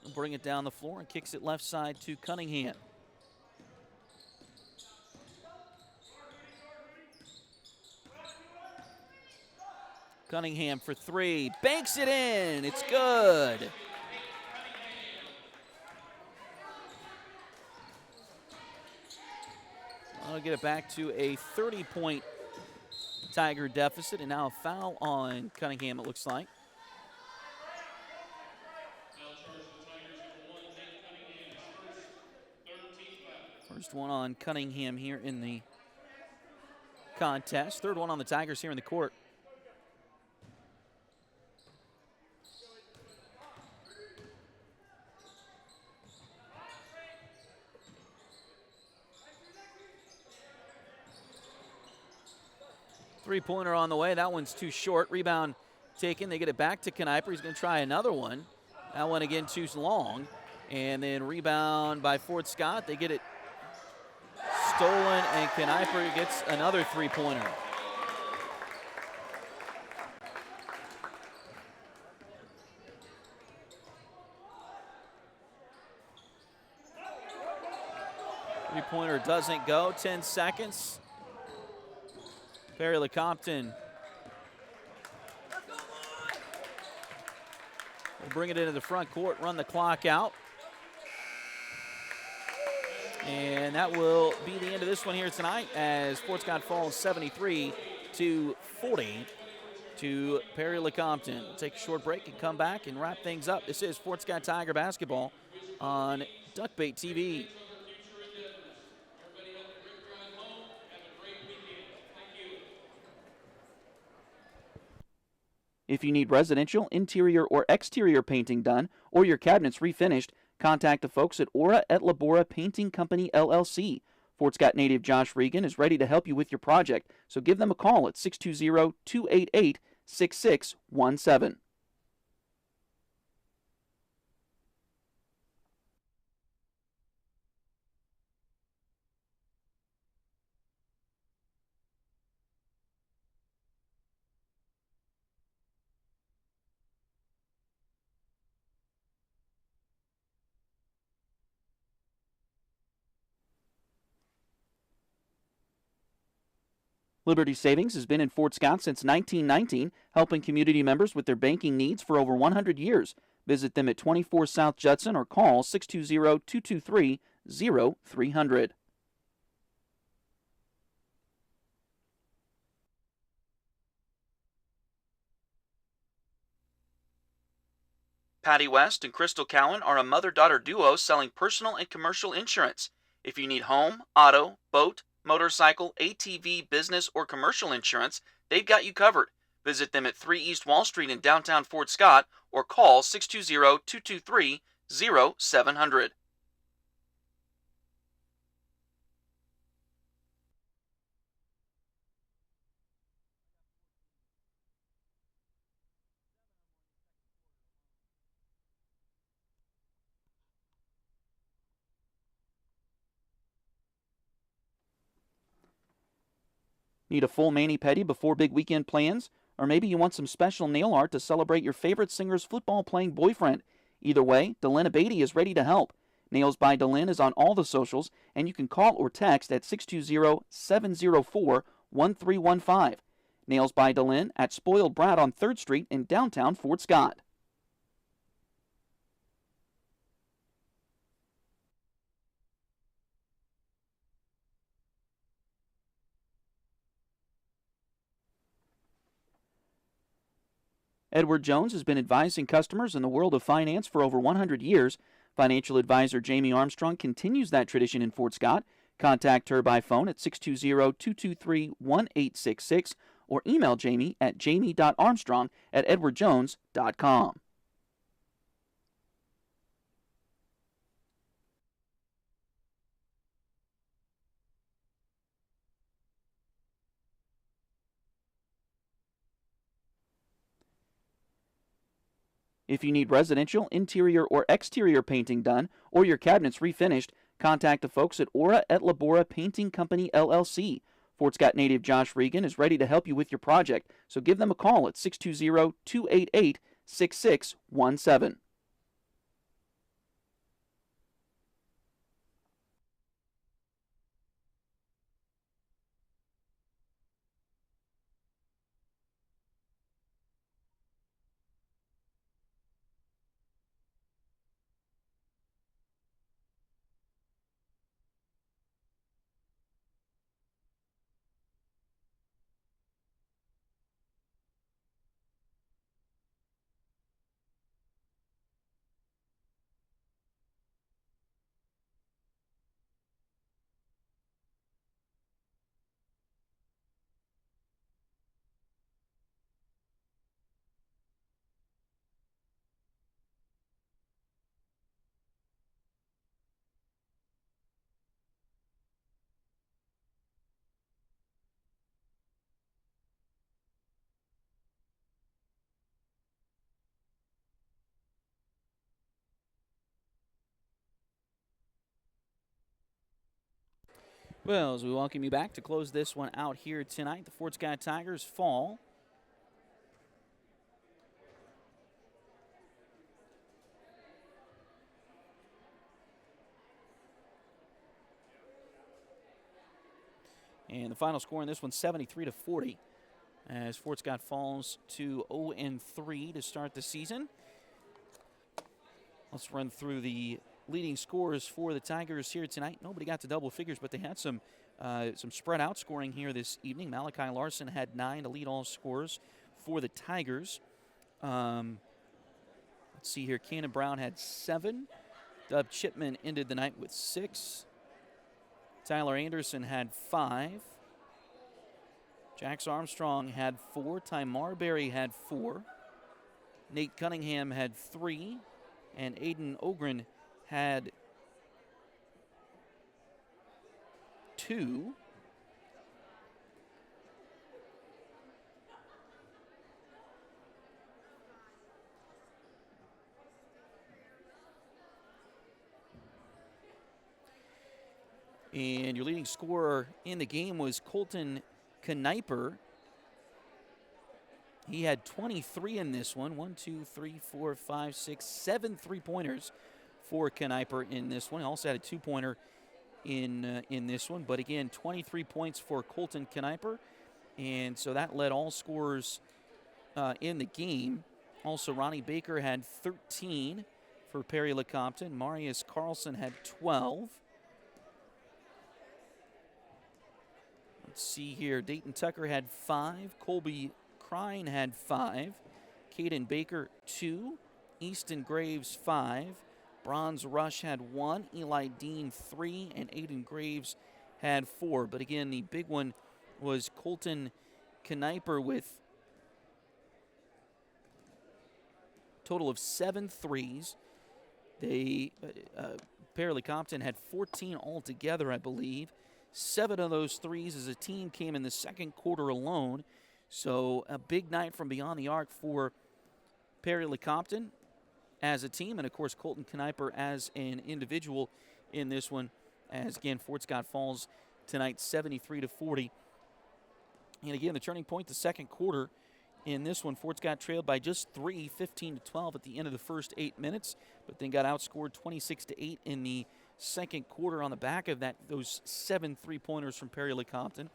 He'll bring it down the floor and kicks it left side to Cunningham. Cunningham for 3, banks it in, it's good. I'll get it back to a 30-point Tiger deficit, and now a foul on Cunningham, it looks like. First one on Cunningham here in the contest. Third one on the Tigers here in the court. Three-pointer on the way. That one's too short. Rebound taken. They get it back to Kniper. He's going to try another one. That one again too long. And then rebound by Fort Scott. They get it stolen, and Kniper gets another three-pointer. Three-pointer doesn't go. 10 seconds. Perry-Lecompton will bring it into the front court, run the clock out. And that will be the end of this one here tonight as Fort Scott falls 73-40 to Perry-Lecompton. We'll take a short break and come back and wrap things up. This is Fort Scott Tiger basketball on Duckbait TV. If you need residential, interior, or exterior painting done, or your cabinets refinished, contact the folks at Aura et Labora Painting Company, LLC. Fort Scott native Josh Regan is ready to help you with your project, so give them a call at 620-288-6617. Liberty Savings has been in Fort Scott since 1919, helping community members with their banking needs for over 100 years. Visit them at 24 South Judson or call 620-223-0300. Patty West and Crystal Cowan are a mother-daughter duo selling personal and commercial insurance. If you need home, auto, boat, motorcycle, ATV, business, or commercial insurance, they've got you covered. Visit them at 3 East Wall Street in downtown Fort Scott or call 620-223-0700. Need a full mani-pedi before big weekend plans? Or maybe you want some special nail art to celebrate your favorite singer's football-playing boyfriend? Either way, Delyn Abatey is ready to help. Nails by Delyn is on all the socials, and you can call or text at 620-704-1315. Nails by Delyn at Spoiled Brat on 3rd Street in downtown Fort Scott. Edward Jones has been advising customers in the world of finance for over 100 years. Financial advisor Jamie Armstrong continues that tradition in Fort Scott. Contact her by phone at 620-223-1866 or email Jamie at jamie.armstrong@edwardjones.com. If you need residential, interior, or exterior painting done, or your cabinets refinished, contact the folks at Aura et Labora Painting Company, LLC. Fort Scott native Josh Regan is ready to help you with your project, so give them a call at 620-288-6617. Well, as we welcome you back to close this one out here tonight, the Fort Scott Tigers fall. And the final score in this one, 73-40, as Fort Scott falls to 0-3 to start the season. Let's run through the leading scorers for the Tigers here tonight. Nobody got to double figures, but they had some spread out scoring here this evening. Malachi Larson had 9 to lead all scorers for the Tigers. Let's see here. Cannon Brown had 7. Dub Chipman ended the night with 6. Tyler Anderson had 5. Jax Armstrong had 4. Ty Marbury had 4. Nate Cunningham had 3. And Aiden Ogren had 2. And your leading scorer in the game was Colton Kniper. He had 23 in this one. 1, 2, 3, 4, 5, 6, 7 3-pointers for Kniper in this one. He also had a 2-pointer in this one. But again, 23 points for Colton Kniper. And so that led all scorers in the game. Also, Ronnie Baker had 13 for Perry-Lecompton. Marius Carlson had 12. Let's see here. Dayton Tucker had 5. Colby Crine had 5. Caden Baker, 2. Easton Graves, 5. Bronze Rush had 1. Eli Dean, 3. And Aiden Graves had 4. But again, the big one was Colton Kniper with a total of 7 threes. Perry-Lecompton had 14 altogether, I believe. 7 of those threes as a team came in the second quarter alone. So a big night from beyond the arc for Perry-Lecompton as a team, and of course Colton Kniper as an individual in this one. As again, Fort Scott falls tonight 73-40. And again, the turning point, the second quarter, in this one. Fort Scott trailed by just 3, 15-12 at the end of the first 8 minutes, but then got outscored 26-8 in the second quarter on the back of those 7 3-pointers from Perry-Lecompton.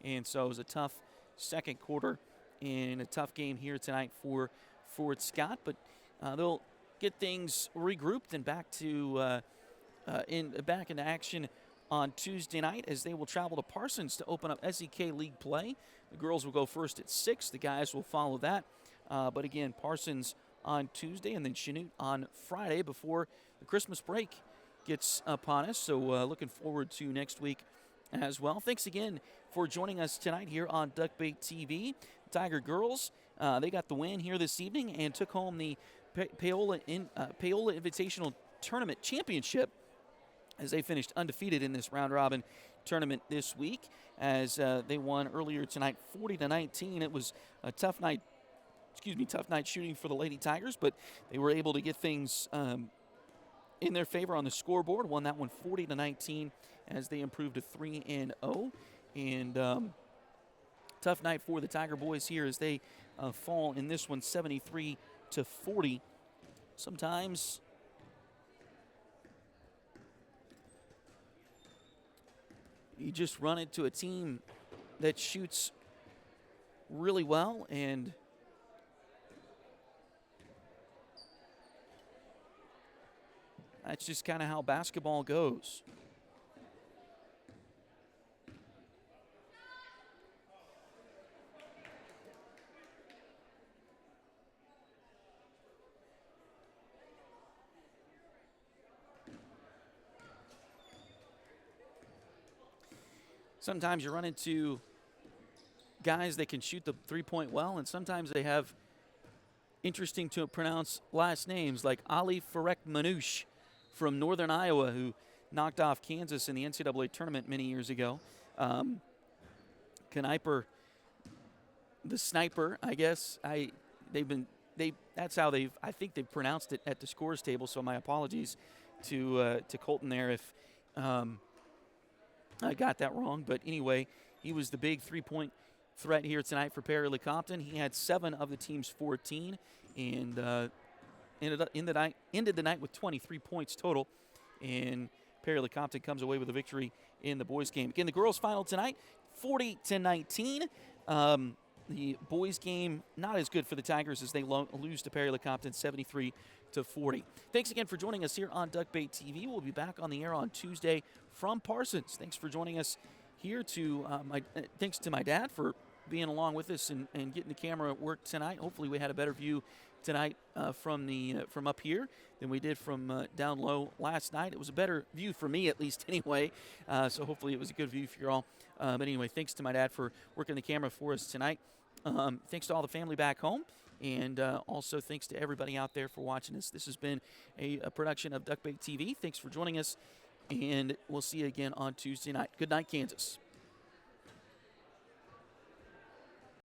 And so it was a tough second quarter and a tough game here tonight for Fort Scott, but they'll get things regrouped and back into action on Tuesday night as they will travel to Parsons to open up SEK League play. The girls will go first at 6. The guys will follow that. But again, Parsons on Tuesday and then Chanute on Friday before the Christmas break gets upon us. So looking forward to next week as well. Thanks again for joining us tonight here on Duckbait TV. Tiger girls, they got the win here this evening and took home the Paola Invitational Tournament Championship as they finished undefeated in this round-robin tournament this week as they won earlier tonight 40-19. It was a tough night shooting for the Lady Tigers, but they were able to get things in their favor on the scoreboard. Won that one 40-19 as they improved to 3-0. And tough night for the Tiger boys here as they fall in this one 73-40. Sometimes you just run into a team that shoots really well, and that's just kind of how basketball goes. Sometimes you run into guys that can shoot the three-point well, and sometimes they have interesting to pronounce last names like Ali Farek Manouche from Northern Iowa, who knocked off Kansas in the NCAA tournament many years ago. Kniper, the sniper, I guess. That's how I think they've pronounced it at the scores table. So my apologies to Colton there if I got that wrong. But anyway, he was the big three-point threat here tonight for Perry-Lecompton. He had 7 of the team's 14 and ended the night with 23 points total. And Perry-Lecompton comes away with a victory in the boys' game. Again, the girls' final tonight, 40-19. The boys' game not as good for the Tigers as they lose to Perry-Lecompton 73-40. Thanks again for joining us here on Duckbait TV. We'll be back on the air on Tuesday from Parsons. Thanks for joining us here. Thanks to my dad for being along with us and getting the camera at work tonight. Hopefully we had a better view tonight from up here than we did from down low last night. It was a better view for me, at least anyway. So hopefully it was a good view for you all. But anyway, thanks to my dad for working the camera for us tonight. Thanks to all the family back home. And also thanks to everybody out there for watching us. This has been a production of Duckbait TV. Thanks for joining us. And we'll see you again on Tuesday night. Good night, Kansas.